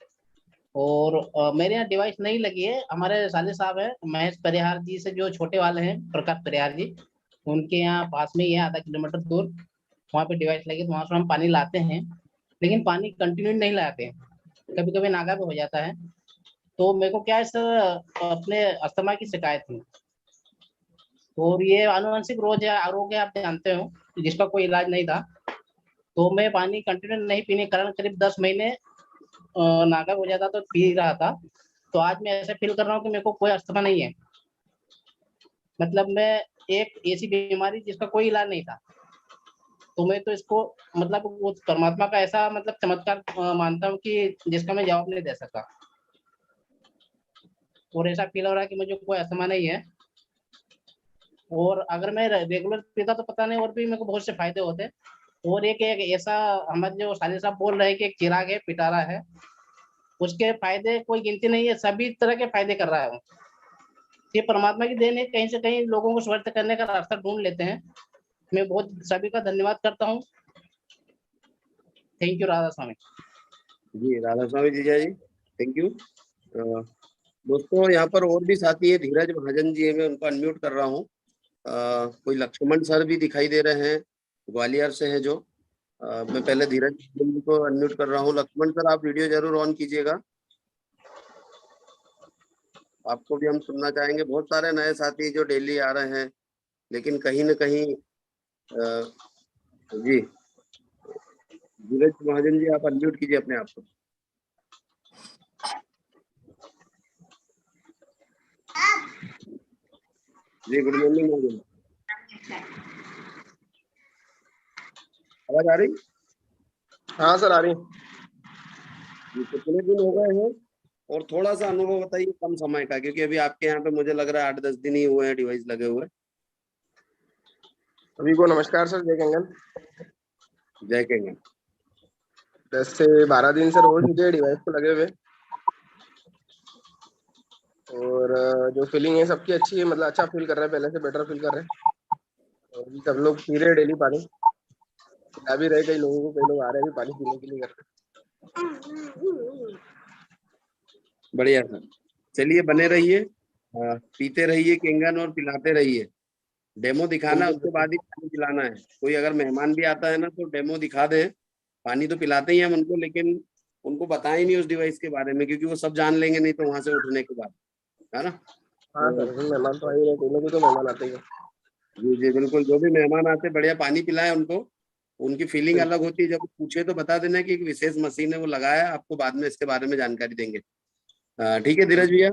और मेरे यहाँ डिवाइस नहीं लगी है। हमारे साले साहब है महेश परिहार जी से, जो छोटे वाले हैं प्रकाश परिहार जी, उनके यहाँ पास में ही है, आधा किलोमीटर दूर, वहाँ पे डिवाइस लगी, तो वहाँ से हम पानी लाते हैं, लेकिन पानी कंटिन्यू नहीं लाते, कभी कभी नागा भी हो जाता है। तो मेरे को क्या है सर, अपने अस्थमा की शिकायत थी, और ये आनुवंशिक रोग है, आप जानते हो, जिसका कोई इलाज नहीं था। तो मैं पानी कंटिन्यू नहीं पीने के कारण करीब 10 महीने नागा हो जाता तो पी रहा था। तो आज मैं ऐसे फील कर रहा हूँ कि मेरे को कोई अस्थमा नहीं है, मतलब मैं एक ऐसी बीमारी जिसका कोई इलाज नहीं था। तो मैं तो इसको मतलब वो परमात्मा का ऐसा मतलब चमत्कार मानता हूँ कि जिसका मैं जवाब नहीं दे सकता। और ऐसा फील हो रहा है कि मुझे कोई अस्थमा नहीं है, और अगर मैं रेगुलर पीता तो पता नहीं और भी मेरे को बहुत से फायदे होते। और एक ऐसा हमारे जो साले साहब बोल रहे हैं कि एक चिराग है, पिटारा है, उसके फायदे कोई गिनती नहीं है, सभी तरह के फायदे कर रहा है। ये परमात्मा की देन है, कहीं से कहीं लोगों को स्वस्थ करने का रास्ता ढूंढ लेते हैं। मैं बहुत सभी का धन्यवाद करता हूँ। Thank you Radha Swami ji. राधा स्वामी जीजा जी, थैंक यू। दोस्तों, यहाँ पर और भी साथी है, धीरज महाजन जी है, मैं उनको अनम्यूट कर रहा हूँ। कोई लक्ष्मण सर भी दिखाई दे रहे हैं, ग्वालियर से हैं जो। मैं पहले धीरज जी को अनम्यूट कर रहा हूँ। लक्ष्मण सर, आप वीडियो जरूर ऑन कीजिएगा, आपको भी हम सुनना चाहेंगे। बहुत सारे नए साथी जो डेली आ रहे हैं, लेकिन कहीं ना कहीं जी, धीरज महाजन जी, आप अनम्यूट कीजिए अपने आप को। जी, गुड मॉर्निंग महाजन। आवाज आ रही? हाँ सर, आ रही। कितने दिन हो गए हैं, और थोड़ा सा अनुभव बताइए कम समय का, क्योंकि अभी आपके यहाँ पे मुझे लग रहा है 8-10 दिन ही हुए हैं डिवाइस लगे हुए। सभी को नमस्कार सर, जय कैंगन। जय कैंगन। 10 से 12 दिन सर हो चुके हैं डिवाइस को लगे हुए, और जो फीलिंग है सबकी अच्छी है, मतलब अच्छा फील कर रहे हैं, पहले से बेटर फील कर रहे हैं, और भी सब लोग पी रहे हैं डेली पानी। पिला भी रहे कई लोगों को, कई लोग आ रहे हैं पानी पीने के लिए घर पे। बढ़िया सर, चलिए बने रहिए, पीते रहिए केंगन और पिलाते रहिए। डेमो दिखाना है, उसके बाद ही पानी पिलाना है। कोई अगर मेहमान भी आता है ना तो डेमो दिखा दे। पानी तो पिलाते ही हम उनको, लेकिन उनको बताएं नहीं उस डिवाइस के बारे में, क्योंकि वो सब जान लेंगे नहीं तो वहां से उठने के बाद, है ना। हाँ सर, मेहमान तो आए, कोई ना कोई तो मेहमान आते ही हैं। जी जी बिल्कुल, जो भी मेहमान आते बढ़िया पानी पिलाएं उनको। उनकी फीलिंग अलग होती है, जब पूछे तो बता देना कि एक विशेष मशीन है वो लगाया, आपको बाद में इसके बारे में जानकारी देंगे। ठीक है धीरज भैया,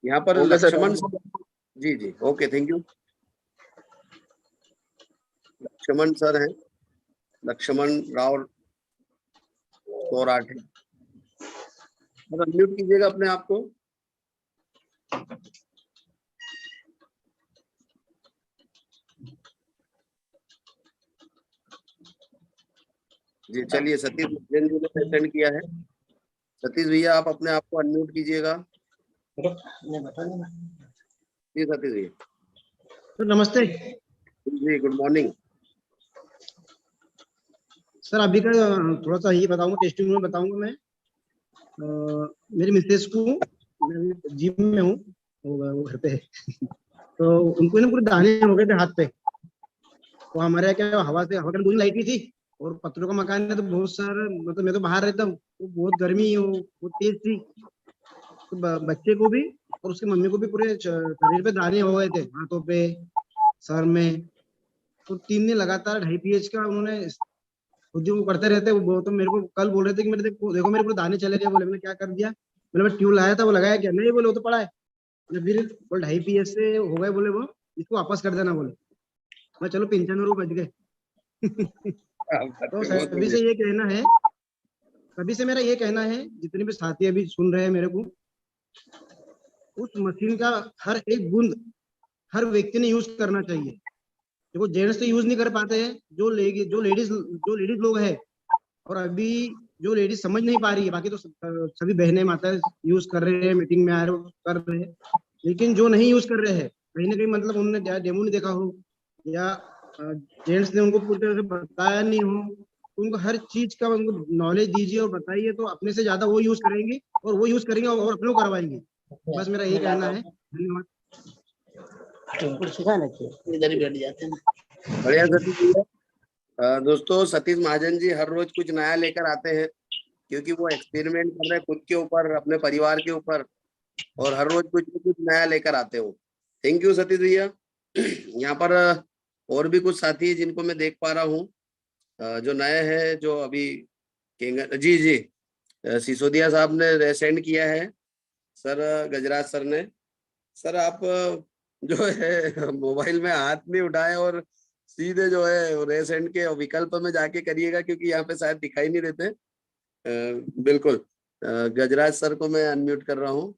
यहाँ पर ओके सर, लक्ष्मण सर। जी जी okay, thank you. Lakshman sir हैं, लक्ष्मण राव सोराठे। अनम्यूट कीजिएगा अपने आप को। जी चलिए, सतीश जैन जी ने सेंड किया है। सतीश भैया आप अपने आप को अनम्यूट कीजिएगा। जी सतीश भैया। तो नमस्ते जी गुड मॉर्निंग सर। अभी का थोड़ा सा ये बताऊंगा, टेस्टिंग में बताऊंगा मैं। मेरी मिसेस को, मैं जिम में हूँ, वो घर पे है तो उनको ना पूरे दाने हो गए थे हाथ पे। तो हमारे यहाँ क्या हवा से, हवा की लाइट नहीं थी और पत्थरों का मकान है तो बहुत सारा, मतलब मैं तो बाहर रहता हूँ, तो बहुत गर्मी वो तेज थी। तो बच्चे को भी और उसकी मम्मी को भी पूरे शरीर पे दाने हो गए थे, हाथों पे, सर में। तो 3 दिन लगातार 2.5 pH का उन्होंने खुद ही वो करते रहते। वो तो मेरे को कल बोल रहे थे कि मेरे देखो मेरे पूरे दाने चले गए। बोले मैंने क्या कर दिया? मैंने ट्यूब लाया था, वो लगाया क्या? नहीं बोले वो तो पड़ा है। फिर बोले 2.5 pH से हो गए, बोले वो इसको वापस कर देना। बोले मैं चलो 95 रुपये बच गए। तो सभी से ये कहना है, सभी से मेरा ये कहना है, जितने भी साथी अभी सुन रहे हैं मेरे को, उस मशीन का हर एक बूंद हर व्यक्ति ने यूज करना चाहिए। देखो जेंट्स तो यूज नहीं कर पाते हैं, जो लेडीज लोग हैं, और अभी जो लेडीज समझ नहीं पा रही है, बाकी तो सभी बहनें माता यूज कर रहे हैं, मीटिंग में आ रहे हो कर रहे हैं। लेकिन जो नहीं यूज कर रहे हैं, कहीं ना कहीं मतलब उन्होंने डेमो नहीं देखा हो या जेंट्स ने उनको पूरी तरह से बताया नहीं हो, तो उनको हर चीज का उनको नॉलेज दीजिए और बताइए, तो अपने से ज्यादा वो यूज करेंगे और वो यूज करेंगे और अपने को करवाएंगे। बस मेरा यही कहना है। धन्यवाद। इधर ही बैठ जाते हैं। बढ़िया सतीश भैया। दोस्तों सतीश महाजन जी हर रोज कुछ नया लेकर आते हैं, क्योंकि वो एक्सपेरिमेंट कर रहे हैं खुद के ऊपर, अपने परिवार के ऊपर, और हर रोज कुछ नया लेकर आते हो। थैंक यू सतीश भैया। यहाँ पर और भी कुछ साथी जिनको मैं देख पा रहा हूँ जो नए हैं, जो अभी जी जी सिसोदिया साहब ने सेंड किया है सर, गजराज सर ने। सर आप जो है मोबाइल में हाथ नहीं उठाए और सीधे जो है रेसेंड के विकल्प में जाके करिएगा, क्योंकि यहाँ पे शायद दिखाई नहीं देते। बिल्कुल, गजराज सर को मैं अनम्यूट कर रहा हूँ,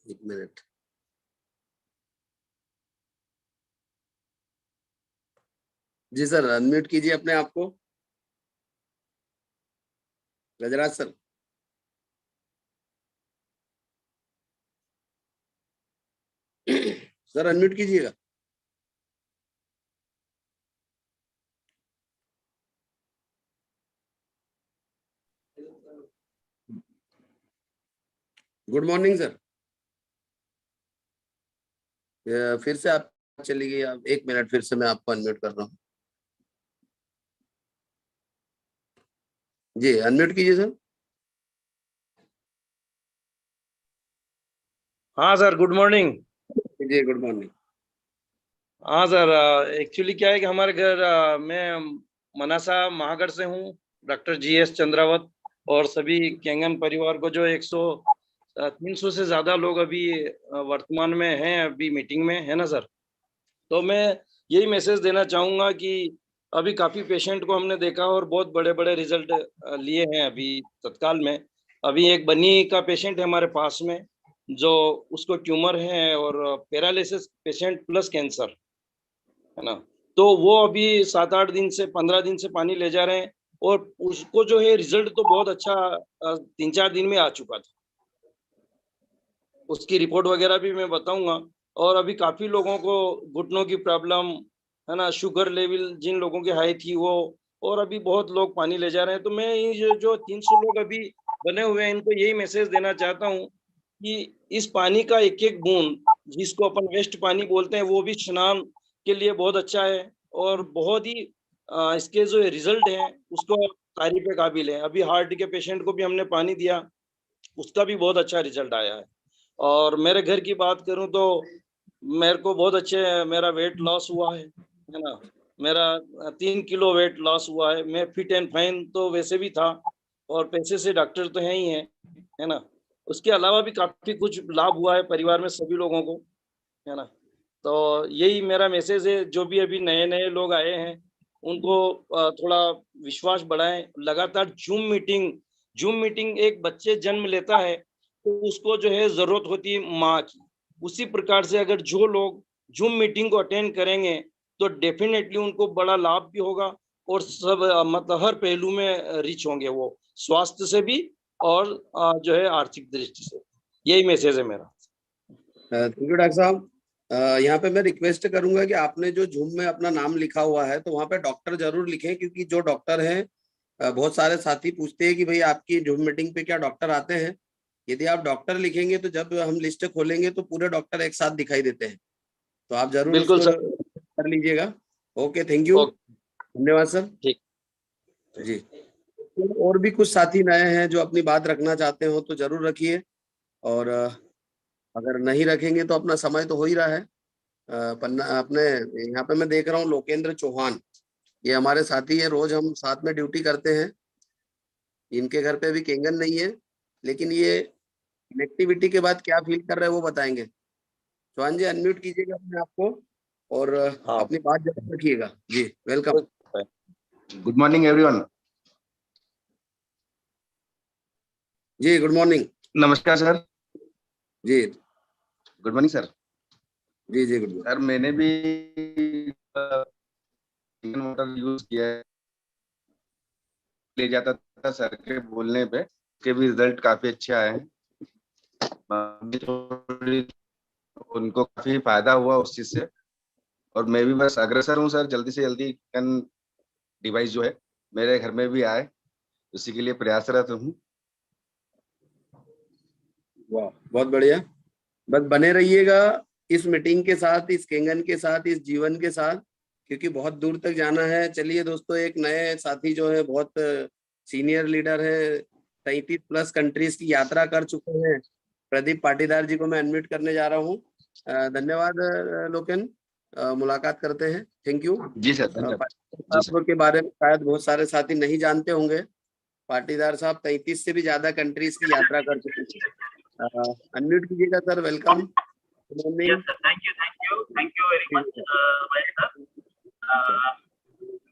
1 मिनट। जी सर अनम्यूट कीजिए अपने आप को, गजराज सर। सर अनम्यूट कीजिएगा। Good morning sir. फिर से आप चली गई, आप 1 मिनट, फिर से मैं आपको अनम्यूट कर रहा हूँ। जी अनम्यूट कीजिए सर। हाँ सर गुड मॉर्निंग। जी गुड मॉर्निंग। हाँ सर, एक्चुअली क्या है कि हमारे घर मैं मनासा महागढ़ से हूँ, डॉक्टर GS चंद्रावत, और सभी केंगन परिवार को जो 300 से ज्यादा लोग अभी वर्तमान में हैं, अभी मीटिंग में है ना सर। तो मैं यही मैसेज देना चाहूँगा कि अभी काफ़ी पेशेंट को हमने देखा और बहुत बड़े बड़े रिजल्ट लिए हैं अभी तत्काल में। अभी एक बनी का पेशेंट है हमारे पास में, जो उसको ट्यूमर है और पैरालिसिस पेशेंट प्लस कैंसर है ना। तो वो अभी 7-8 दिन से 15 दिन से पानी ले जा रहे हैं, और उसको जो है रिजल्ट तो बहुत अच्छा 3-4 दिन में आ चुका था। उसकी रिपोर्ट वगैरह भी मैं बताऊंगा। और अभी काफी लोगों को घुटनों की प्रॉब्लम है ना, शुगर लेवल जिन लोगों की हाई थी वो, और अभी बहुत लोग पानी ले जा रहे हैं। तो मैं ये जो 300 लोग अभी बने हुए हैं, इनको यही मैसेज देना चाहता हूँ कि इस पानी का एक एक बूंद, जिसको अपन वेस्ट पानी बोलते हैं, वो भी स्नान के लिए बहुत अच्छा है, और बहुत ही इसके जो रिजल्ट हैं उसको तारीफ के काबिल है। अभी हार्ट के पेशेंट को भी हमने पानी दिया, उसका भी बहुत अच्छा रिजल्ट आया है। और मेरे घर की बात करूं तो मेरे को बहुत अच्छे मेरा वेट लॉस हुआ है ना, मेरा 3 किलो वेट लॉस हुआ है। मैं फिट एंड फाइन तो वैसे भी था, और पैसे से डॉक्टर तो है ना। उसके अलावा भी काफी कुछ लाभ हुआ है परिवार में सभी लोगों को, है ना। तो यही मेरा मैसेज है, जो भी अभी नए नए लोग आए हैं उनको थोड़ा विश्वास बढ़ाएं। लगातार जूम मीटिंग एक बच्चे जन्म लेता है तो उसको जो है जरूरत होती है माँ की, उसी प्रकार से अगर जो लोग जूम मीटिंग को अटेंड करेंगे तो डेफिनेटली उनको बड़ा लाभ भी होगा, और सब मतलब हर पहलू में रिच होंगे वो, स्वास्थ्य से भी और जो है आर्थिक दृष्टि से। यही मैसेज है मेरा। थैंक यू डॉक्टर साहब। यहाँ पे मैं रिक्वेस्ट करूंगा कि आपने जो जूम में अपना नाम लिखा हुआ है तो वहाँ पे डॉक्टर जरूर लिखें, क्योंकि जो डॉक्टर हैं बहुत सारे साथी पूछते हैं कि भाई आपकी जूम मीटिंग पे क्या डॉक्टर आते हैं। यदि आप डॉक्टर लिखेंगे तो जब हम लिस्ट खोलेंगे तो पूरे डॉक्टर एक साथ दिखाई देते हैं, तो आप जरूर बिल्कुल उसको सर। कर लीजिएगा। ओके, थैंक यू, धन्यवाद सर। ठीक जी, तो और भी कुछ साथी नए हैं जो अपनी बात रखना चाहते हो तो जरूर रखिए, और अगर नहीं रखेंगे तो अपना समय तो हो ही रहा है। पन्ना अपने यहाँ पे मैं देख रहा हूँ लोकेंद्र चौहान, ये हमारे साथी है, रोज हम साथ में ड्यूटी करते हैं। इनके घर पे भी केंगन नहीं है, लेकिन ये कनेक्टिविटी के बाद क्या फील कर रहे हैं वो बताएंगे। चौहान जी, अनम्यूट कीजिएगा अपने आप को और अपनी बात जरूर रखिएगा। जी, वेलकम। Good morning everyone. जी, गुड मॉर्निंग। नमस्कार सर। जी, गुड मॉर्निंग सर। जी जी, गुड मॉर्निंग सर। मैंने भी मोटर यूज किया है, ले जाता था सर के बोलने पे, के भी रिजल्ट काफी अच्छे आए हैं। उनको काफी फायदा हुआ उस चीज से, और मैं भी बस अग्रसर हूँ सर, जल्दी से जल्दी डिवाइस जो है मेरे घर में भी आए, उसी के लिए प्रयासरत हूँ। वाह, बहुत बढ़िया। बस बने रहिएगा इस मीटिंग के साथ, इस केंगन के साथ, इस जीवन के साथ, क्योंकि बहुत दूर तक जाना है। चलिए दोस्तों, एक नए साथी जो है बहुत सीनियर लीडर है, 33+ कंट्रीज की यात्रा कर चुके हैं, प्रदीप पाटीदार जी को मैं अनम्यूट करने जा रहा हूँ। धन्यवाद लोकेन, मुलाकात करते हैं। थैंक यू जी सर, धन्यवाद। साहब के बारे में शायद बहुत सारे साथी नहीं जानते होंगे। पाटीदार साहब 33 से भी ज्यादा कंट्रीज की यात्रा कर चुके हैं। अनम्यूट कीजिएगा sir, welcome. Yes, sir. Thank you very much, भाई सर।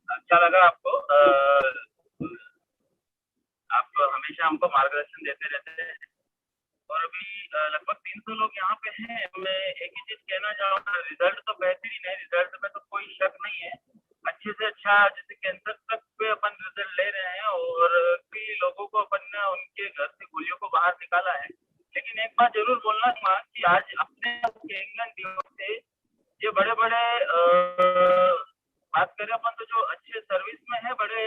अच्छा लगा आपको, आप हमेशा हमको मार्गदर्शन देते रहते हैं, और अभी लगभग 300 लोग यहाँ पे हैं। मैं एक ही चीज कहना चाहूँगा, रिजल्ट तो बेहतरीन है, रिजल्ट में तो कोई शक नहीं है। अच्छे से अच्छा, जैसे कैंसर तक पे अपन रिजल्ट ले रहे हैं, और कई लोगों को अपन ने उनके घर से गोलियों को बाहर निकाला है। लेकिन एक बात जरूर बोलना चाहूँगा कि आज अपने केंगन दिवस से ये बड़े बड़े बात करें अपन तो जो अच्छे सर्विस में है, बड़े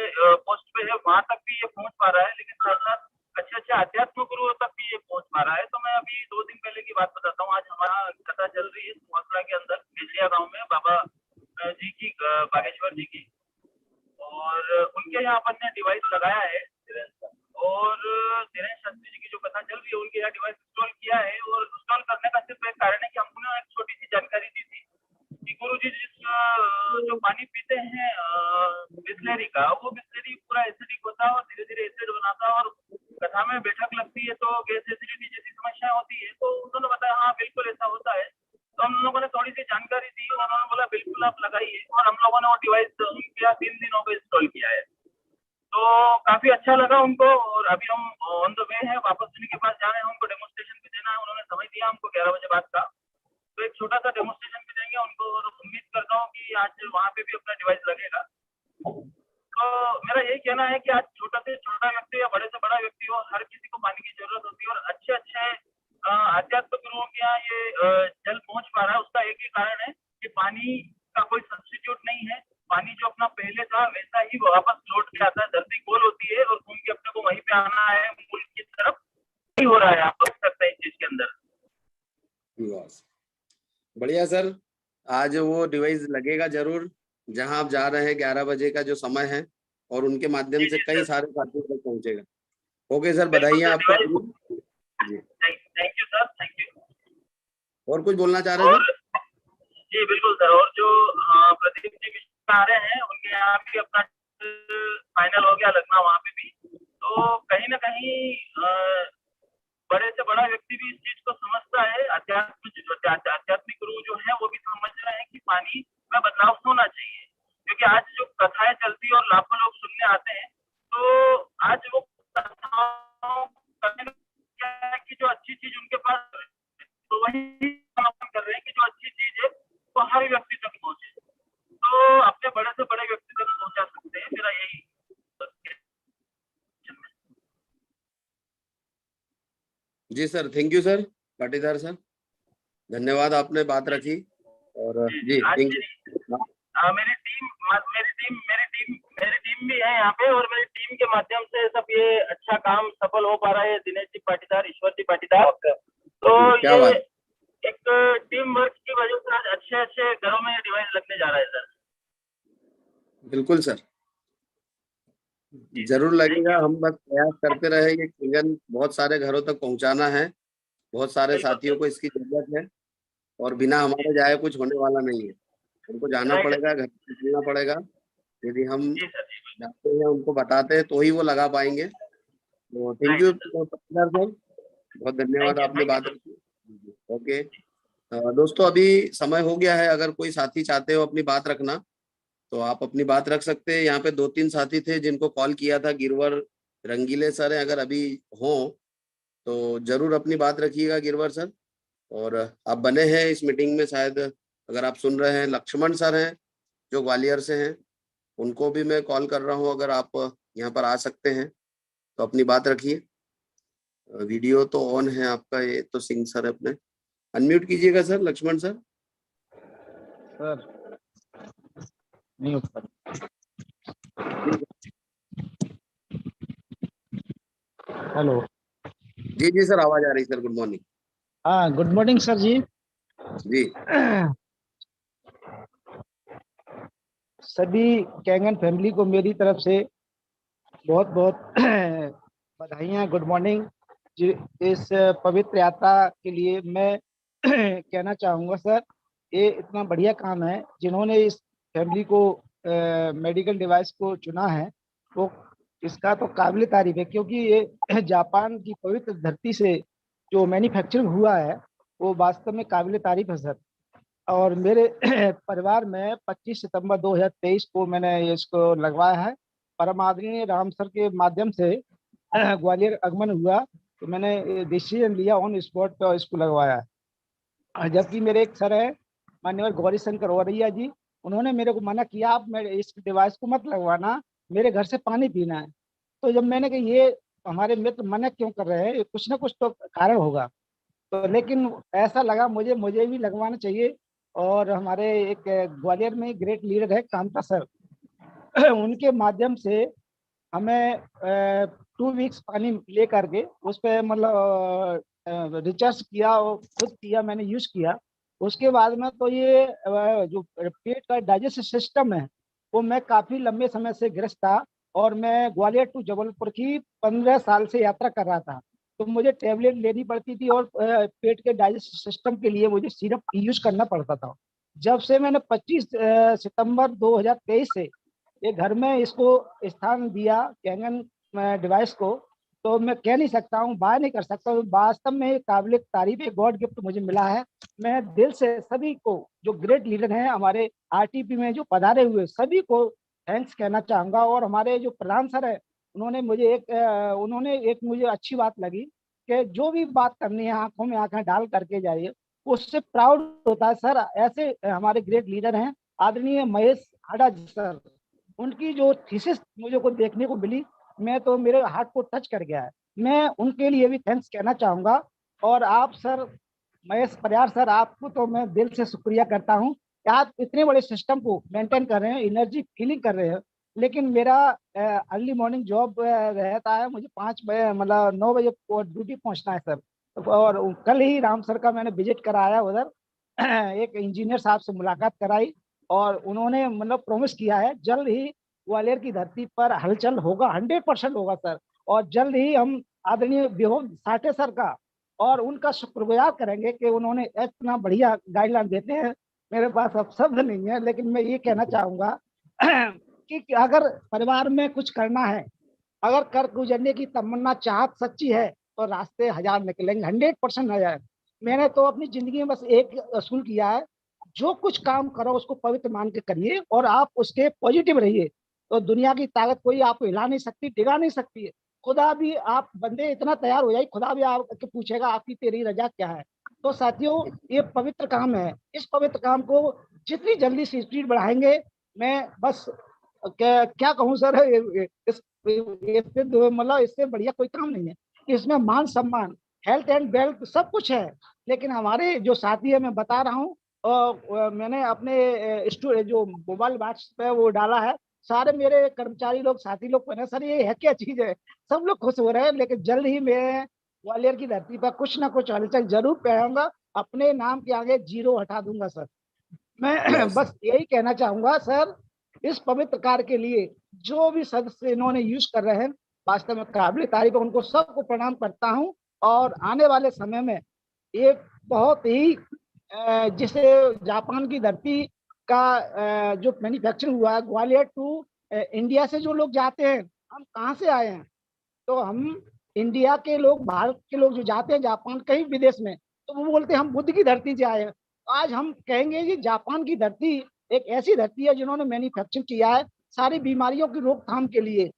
पोस्ट पे है, वहां तक भी ये पहुंच पा रहा है। लेकिन साथ साथ अच्छे अच्छे आध्यात्म गुरुओं तक भी ये पहुंच पा रहा है। तो मैं अभी 2 दिन पहले की बात बताता हूँ। आज हमारा कथा चल रही है सुवासरा के अंदर केजिया गाँव में, बाबा जी की, बागेश्वर जी की, और उनके यहाँ अपन ने डिवाइस लगाया है, और धीरेन्द्र शास्त्री जी की जो कथा चल रही है उनके यहाँ डिवाइस इंस्टॉल किया है। और इंस्टॉल करने का सिर्फ एक कारण है कि हमने एक छोटी सी जानकारी दी थी कि गुरु जी जिस जो पानी पीते हैं बिस्लेरी का, वो बिस्लेरी पूरा एसिडिक होता है और धीरे धीरे एसिड बनाता है, और कथा में बैठक लगती है तो गैस एसिडिटी जैसी समस्या होती है। तो उन्होंने बताया हाँ बिल्कुल ऐसा होता है। तो हम लोगों ने थोड़ी सी जानकारी दी, उन्होंने बोला बिल्कुल आप लगाइए, और हम लोगों ने वो डिवाइस उनके यहाँ 3 दिनों में इंस्टॉल किया है। तो काफी अच्छा लगा उनको, और अभी हम ऑन द वे है, वापस उनके पास जा रहे हैं, उनको डेमोस्ट्रेशन भी देना है। उन्होंने समय दिया हमको 11 बजे बाद का, तो एक छोटा सा डेमोस्ट्रेशन भी देंगे उनको, और उम्मीद करता हूँ कि आज वहाँ पे भी अपना डिवाइस लगेगा। तो मेरा यही कहना है कि आज छोटा से छोटा व्यक्ति या बड़े से बड़ा व्यक्ति हो, हर किसी को पानी की जरूरत होती है, और अच्छे अच्छे आध्यात्मिक गुरुओं के यहाँ ये जल पहुंच पा रहा है। उसका एक ही कारण है कि पानी का कोई सब्स्टिट्यूट नहीं है। पानी जो अपना पहले था वैसा ही वापस लौट के आता है। धरती गोल होती है और घूम के अपने को वहीं पे आना है, मूल की तरफ नहीं हो रहा है। आप देख सकते हैं इस चीज के अंदर। बढ़िया सर, आज वो डिवाइस लगेगा जरूर जहां आप जा रहे हैं। 11 बजे का जो समय है और उनके माध्यम से कई सारे साथियों तक पहुंचेगा। ओके सर, बधाइयाँ आपको जी। Thank you sir, thank you. और कुछ बोलना चाह रहे हैं सर? जी बिल्कुल सर। और जो प्रदीप जी आ रहे हैं उनके यहाँ भी अपना फाइनल हो गया लगना, वहाँ पे भी तो कहीं ना कहीं बड़े से बड़ा व्यक्ति भी इस चीज को समझता है। आध्यात्मिक गुरु जो है वो भी समझ रहे हैं कि पानी में बदलाव होना चाहिए, क्योंकि आज जो कथाएं चलती है और लाखों लोग सुनने आते हैं, तो आज वो कथाओं क्या है कि जो अच्छी चीज उनके पास, तो वही कर रहे हैं कि जो अच्छी चीज है वो हर व्यक्ति तक पहुंचे, तो अपने बड़े से बड़े व्यक्ति तक पहुंचा सकते हैं। मेरा यही जी sir, thank you sir Patidar sir, धन्यवाद आपने बात रखी। और जी थैंक यू। मेरी टीम भी है यहाँ पे, और मेरी टीम के माध्यम से सब ये अच्छा काम सफल हो पा रहा है। दिनेश जी पाटीदार, ईश्वर जी पाटीदार, तो ये एक टीम वर्क की वजह से आज अच्छे अच्छे घरों में डिवाइस लगने जा रहा है सर। बिल्कुल सर, जरूर लगेगा। हम बस प्रयास करते रहे, ये किंगन बहुत सारे घरों तक पहुंचाना है। बहुत सारे साथियों को इसकी जरूरत है और बिना हमारे जाए कुछ होने वाला नहीं है। उनको जाना पड़ेगा, घर से निकलना पड़ेगा। यदि हम जाते हैं, उनको बताते हैं, तो ही वो लगा पाएंगे। तो थैंक यू सर, बहुत धन्यवाद, आपने बात रखी। ओके दोस्तों, अभी समय हो गया है। अगर कोई साथी चाहते हो अपनी बात रखना तो आप अपनी बात रख सकते हैं। यहाँ पे 2-3 साथी थे जिनको कॉल किया था, गिरवर रंगीले सर हैं, अगर अभी हो तो जरूर अपनी बात रखिएगा गिरवर सर। और आप बने हैं इस मीटिंग में, शायद अगर आप सुन रहे हैं, लक्ष्मण सर हैं जो ग्वालियर से हैं, उनको भी मैं कॉल कर रहा हूँ। अगर आप यहाँ पर आ सकते हैं तो अपनी बात रखिए। वीडियो तो ऑन है आपका, ये तो सिंह सर है अपने, अनम्यूट कीजिएगा सर लक्ष्मण सर। सर नहीं हो पा हेलो जी जी सर, आवाज आ रही सर, गुड मॉर्निंग। हाँ गुड मॉर्निंग सर जी। जी सभी कैंगन फैमिली को मेरी तरफ से बहुत बहुत बधाइयाँ, गुड मॉर्निंग जी। इस पवित्र यात्रा के लिए मैं कहना चाहूँगा सर, ये इतना बढ़िया काम है जिन्होंने इस फैमिली को मेडिकल डिवाइस को चुना है, वो इसका तो काबिल तारीफ है, क्योंकि ये जापान की पवित्र धरती से जो मैन्युफैक्चरिंग हुआ है वो वास्तव में काबिल तारीफ है सर। और मेरे परिवार में 25 सितंबर 2023 को मैंने इसको लगवाया है। परम आदरणीय राम सर के माध्यम से ग्वालियर आगमन हुआ तो मैंने डिसीजन लिया, ऑन स्पॉट पर इसको लगवाया है। जबकि मेरे एक सर है मान्यवर गौरी शंकर औरैया जी, उन्होंने मेरे को मना किया, आप मेरे इस डिवाइस को मत लगवाना, मेरे घर से पानी पीना है। तो जब मैंने कहा ये हमारे मित्र मना क्यों कर रहे हैं, कुछ ना कुछ तो कारण होगा, तो लेकिन ऐसा लगा मुझे भी लगवाना चाहिए। और हमारे एक ग्वालियर में ग्रेट लीडर है कांता सर, उनके माध्यम से हमें 2 वीक्स पानी ले करके उस पर मतलब रिचार्ज किया और खुद किया, मैंने यूज किया। उसके बाद में तो ये जो पेट का डाइजेस्टिव सिस्टम है वो मैं काफी लंबे समय से ग्रस्त था, और मैं ग्वालियर टू जबलपुर की 15 साल से यात्रा कर रहा था, तो मुझे टेबलेट लेनी पड़ती थी और पेट के डाइजेस्टिव सिस्टम के लिए मुझे सिरप यूज करना पड़ता था। जब से मैंने 25 सितंबर 2023 से ये घर में इसको स्थान दिया कैंगन डिवाइस को, तो मैं कह नहीं सकता हूँ, बाय नहीं कर सकता हूँ, वास्तव में काबिल तारीफ एक गॉड गिफ्ट मुझे मिला है। मैं दिल से सभी को, जो ग्रेट लीडर हैं हमारे आरटीपी में जो पधारे हुए, सभी को थैंक्स कहना चाहूँगा। और हमारे जो प्रधान सर है उन्होंने एक मुझे अच्छी बात लगी कि जो भी बात करनी है आंखों में आंखें डाल करके जाइए, उससे प्राउड होता है सर। ऐसे हमारे ग्रेट लीडर हैं आदरणीय महेश हाडा सर, उनकी जो थीसिस मुझे को देखने को मिली, मैं तो मेरे हार्ट को टच कर गया है। मैं उनके लिए भी थैंक्स कहना चाहूँगा। और आप सर महेश परियार सर, आपको तो मैं दिल से शुक्रिया करता हूँ, आप इतने बड़े सिस्टम को मेंटेन कर रहे हैं, एनर्जी फीलिंग कर रहे हैं, लेकिन मेरा अर्ली मॉर्निंग जॉब रहता है, मुझे 5 बजे मतलब 9 बजे ड्यूटी पहुंचना है सर। और कल ही राम सर का मैंने विजिट कराया उधर, एक इंजीनियर साहब से मुलाकात कराई और उन्होंने मतलब प्रॉमिस किया है जल्द ही ग्वालियर की धरती पर हलचल होगा, 100% होगा सर। और जल्द ही हम आदरणीय विभव साठे सर का और उनका शुक्रगुजार करेंगे कि उन्होंने इतना बढ़िया गाइडलाइन देते हैं। मेरे पास अब शब्द नहीं है, लेकिन मैं ये कहना चाहूंगा कि अगर परिवार में कुछ करना है, अगर कर गुजरने की तमन्ना चाहत सच्ची है तो रास्ते हजार निकलेंगे, 100% हजार। मैंने तो अपनी जिंदगी में बस एक असूल किया है, जो कुछ काम करो उसको पवित्र मान के करिए और आप उसके पॉजिटिव रहिए, तो दुनिया की ताकत कोई आपको हिला नहीं सकती, डिगा नहीं सकती है। खुदा भी, आप बंदे इतना तैयार हो जाए, खुदा भी आपके पूछेगा आपकी तेरी रजा क्या है। तो साथियों, ये पवित्र काम है, इस पवित्र काम को जितनी जल्दी से स्पीड बढ़ाएंगे, मैं बस क्या कहूँ सर, मतलब इससे बढ़िया कोई काम नहीं है। इसमें मान सम्मान, हेल्थ एंड वेल्थ सब कुछ है, लेकिन हमारे जो साथी है, मैं बता रहा हूँ, मैंने अपने जो मोबाइल व्हाट्सएप पे वो डाला है, सारे मेरे कर्मचारी लोग, साथी लोग कहने सर ये है क्या चीज है, सब लोग खुश हो रहे हैं। लेकिन जल्द ही मैं ग्वालियर की धरती पर कुछ ना कुछ हलचल जरूर पहनूंगा, अपने नाम के आगे 0 हटा दूंगा सर। मैं बस यही कहना चाहूंगा सर, इस पवित्र कार्य के लिए जो भी सदस्य इन्होंने यूज कर रहे हैं, वास्तव में काबिल तारीफ है, उनको सबको प्रणाम करता हूं। और आने वाले समय में एक बहुत ही जिसे जापान की धरती का जो मैन्युफैक्चरिंग हुआ है, ग्वालियर टू इंडिया से जो लोग जाते हैं, हम कहाँ से आए हैं, तो हम इंडिया के लोग, भारत के लोग जो जाते हैं जापान कहीं विदेश में, तो वो बोलते हैं हम बुद्ध की धरती से आए हैं। आज हम कहेंगे कि जापान की धरती एक ऐसी धरती है जिन्होंने मैन्युफैक्चरिंग किया है सारी बीमारियों की रोकथाम के लिए,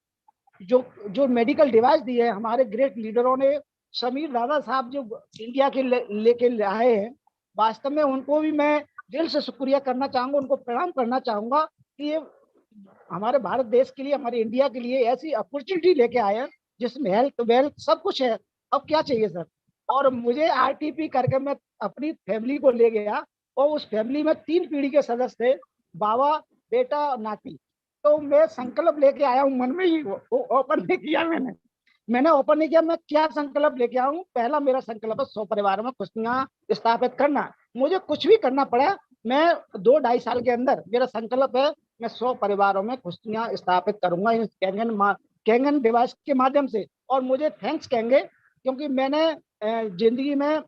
जो जो मेडिकल डिवाइस दिए हैं हमारे ग्रेट लीडरों ने। समीर दादा साहब जो इंडिया के लेके आए हैं, वास्तव में उनको भी मैं दिल से शुक्रिया करना चाहूंगा, उनको प्रणाम करना चाहूंगा कि ये हमारे भारत देश के लिए, हमारे इंडिया के लिए ऐसी अपॉर्चुनिटी लेके आए हैं जिसमें हेल्थ वेल्थ सब कुछ है। अब क्या चाहिए सर। और मुझे आरटीपी करके मैं अपनी फैमिली को ले गया, और उस फैमिली में 3 पीढ़ी के सदस्य थे, बाबा, बेटा और नाती। तो मैं संकल्प लेके आया हूँ, मन में ही ओपन नहीं किया, मैंने ओपन नहीं किया। मैं क्या संकल्प लेके आया हूँ, पहला मेरा संकल्प है 100 परिवारों में कुश्तियां स्थापित करना। मुझे कुछ भी करना पड़ा, मैं 2-2.5 साल के अंदर, मेरा संकल्प है मैं 100 परिवारों में कुश्तियां स्थापित करूंगा इस कैंगन डिवाइस के माध्यम से। और मुझे थैंक्स कहेंगे, क्योंकि मैंने जिंदगी में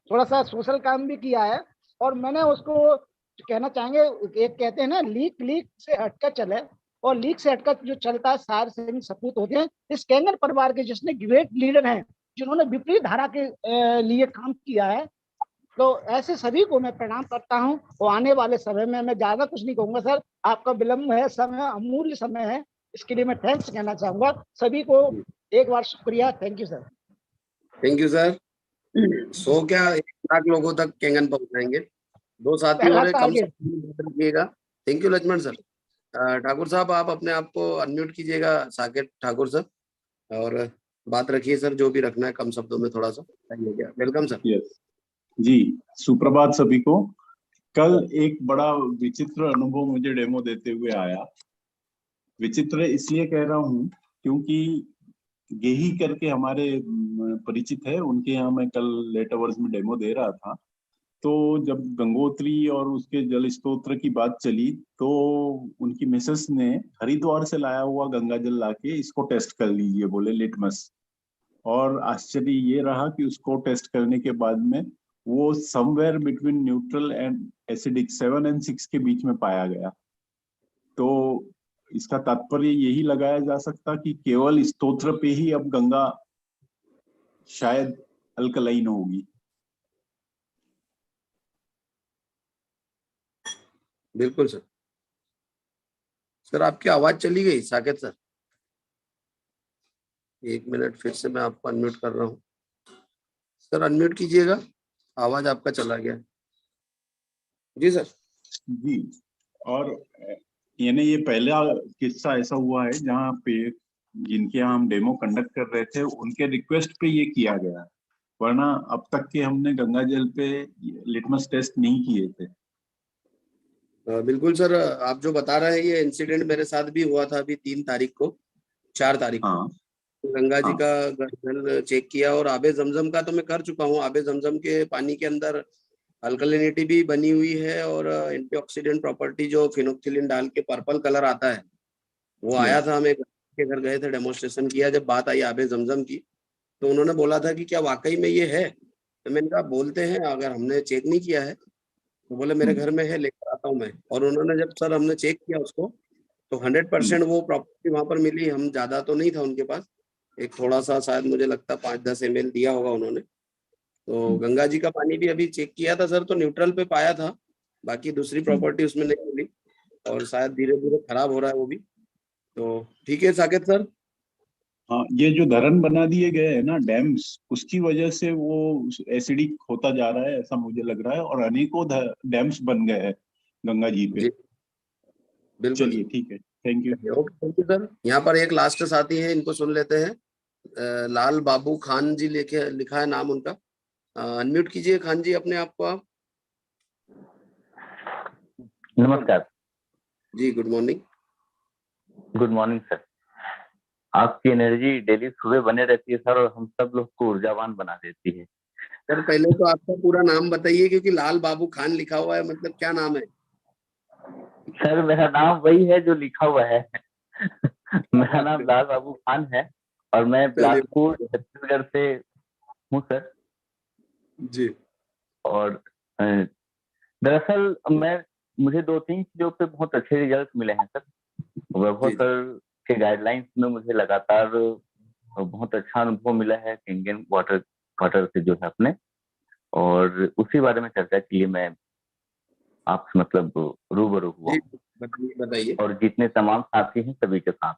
थोड़ा सा सोशल काम भी किया है, और मैंने उसको कहना चाहेंगे, एक कहते हैं ना, लीक से हटकर चले, और लीक से हटकर जो चलता है सारे से सपूत होते हैं। इस कैंगन परिवार के जिसने ग्रेट लीडर हैं, जिन्होंने विपरीत धारा के लिए काम किया है, तो ऐसे सभी को मैं प्रणाम करता हूं। और आने वाले समय में मैं ज्यादा कुछ नहीं कहूंगा सर, आपका विलंब है, समय अमूल्य समय है, इसके लिए मैं थैंक्स कहना चाहूंगा सभी को। एक बार शुक्रिया, thank you sir. Thank you sir. 100 क्या 1 लाख लोगों तक कैंगन पहुंचाएंगे। 2 साथी और एक कम रखिएगा। Thank you Lakshman sir. Thakur साहब, आप अपने आप को अनम्यूट कीजिएगा, साकेत ठाकुर सर, और बात रखिए सर, जो भी रखना है कम शब्दों में थोड़ा सा। Welcome sir. जी, सुप्रभात सभी को। कल एक बड़ा विचित्र अनुभव मुझे डेमो देते हुए आया। विचित्र इसलिए कह रहा हूँ क्योंकि गेही करके हमारे परिचित है, उनके यहाँ मैं कल लेट आवर्स में डेमो दे रहा था। तो जब गंगोत्री और उसके जल स्तोत्र की बात चली, तो उनकी मिसेस ने हरिद्वार से लाया हुआ गंगा जल लाके इसको टेस्ट कर लीजिए बोले, लिटमस। और आश्चर्य ये रहा कि उसको टेस्ट करने के बाद में वो somewhere between neutral and acidic 7 और 6 के बीच में पाया गया। तो इसका तात्पर्य यही लगाया जा सकता कि केवल स्तोत्र पे ही अब गंगा शायद अल्कलाइन होगी। बिल्कुल सर। सर आपकी आवाज चली गई साकेत सर, 1 मिनट फिर से मैं आपको अनम्यूट कर रहा हूँ सर, अनम्यूट कीजिएगा, आवाज आपका चला गया। जी सर। जी, और यानी ये पहला किस्सा ऐसा हुआ है जहाँ पे जिनके यहाँ हम डेमो कंडक्ट कर रहे थे, उनके रिक्वेस्ट पे ये किया गया। वरना अब तक के हमने गंगा जल पे लिटमस टेस्ट नहीं किए थे। बिल्कुल सर, आप जो बता रहे हैं ये इंसिडेंट मेरे साथ भी हुआ था अभी 4 तारीख को। गंगा जी का जल चेक किया और आबे जमजम का तो मैं कर चुका हूँ। आबे जमजम के पानी के अंदर अल्कलिनिटी भी बनी हुई है और एंटीऑक्सीडेंट प्रॉपर्टी जो फिनोक्सिलिन डाल के पर्पल कलर आता है वो आया था। हम एक के घर गए थे, डेमोन्स्ट्रेशन किया। जब बात आई आबे जमजम की तो उन्होंने बोला था कि क्या वाकई में ये है, तो मैंने कहा बोलते हैं, अगर हमने चेक नहीं किया है तो बोले मेरे घर में है, लेकर आता हूँ मैं। और उन्होंने जब सर हमने चेक किया उसको तो 100% वो प्रॉपर्टी वहां पर मिली। हम ज्यादा तो नहीं था उनके पास, एक थोड़ा सा शायद मुझे लगता 5-10 ml दिया होगा उन्होंने। तो गंगा जी का पानी भी अभी चेक किया था सर तो न्यूट्रल पे पाया था, बाकी दूसरी प्रॉपर्टी उसमें नहीं मिली और शायद धीरे धीरे खराब हो रहा है वो भी। तो ठीक है साकेत सर। हाँ, ये जो धरण बना दिए गए हैं ना डैम्स, उसकी वजह से वो एसिडिक होता जा रहा है ऐसा मुझे लग रहा है, और अनेकों डैम्स बन गए हैं गंगा जी पे। बिल्कुल चलिए ठीक है, thank you. Okay, thank you sir. यहाँ पर एक लास्ट साथी है, इनको सुन लेते हैं। लाल बाबू खान जी लेके लिखा है नाम उनका। अनम्यूट कीजिए खान जी अपने आप को आप। नमस्कार जी, good morning. Good morning sir. आपकी एनर्जी डेली सुबह बने रहती है सर, और हम सब लोग को ऊर्जावान बना देती है। सर पहले तो आपका पूरा नाम बताइए, क्योंकि लाल बाबू खान लिखा हुआ है, मतलब क्या नाम है? सर मेरा नाम वही है जो लिखा हुआ है। मेरा नाम लाल बाबू खान है और मैं बिलासपुर छत्तीसगढ़ से हूँ सर। जी। और दरअसल मुझे 2-3 चीजों पे बहुत अच्छे रिजल्ट मिले हैं सर। वैभव सर के गाइडलाइंस में मुझे लगातार बहुत अच्छा अनुभव मिला है केंगेन वाटर से जो है अपने, और उसी बारे में चर्चा के लिए मैं आपसे मतलब रूबरू हुआ। बताइए। और जितने तमाम साथी हैं सभी के साथ।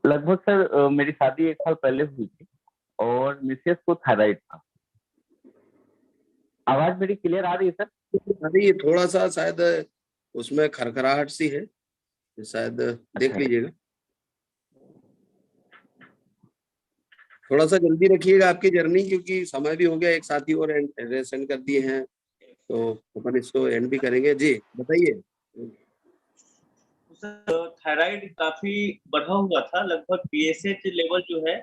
लगभग सर मेरी शादी 1 साल पहले हुई थी और मिसेस को थायराइड था। आवाज मेरी क्लियर आ रही है सर? अभी थोड़ा सा शायद उसमें खरखराहट सी है, शायद देख लीजिएगा। थोड़ा सा जल्दी रखिएगा आपकी जर्नी, क्योंकि समय भी हो गया, एक साथी और सेंड कर दिए हैं तो अपन इसको एंड भी करेंगे। जी बताइए। थायराइड काफी बढ़ा हुआ था, लगभग पीएसएच लेवल जो है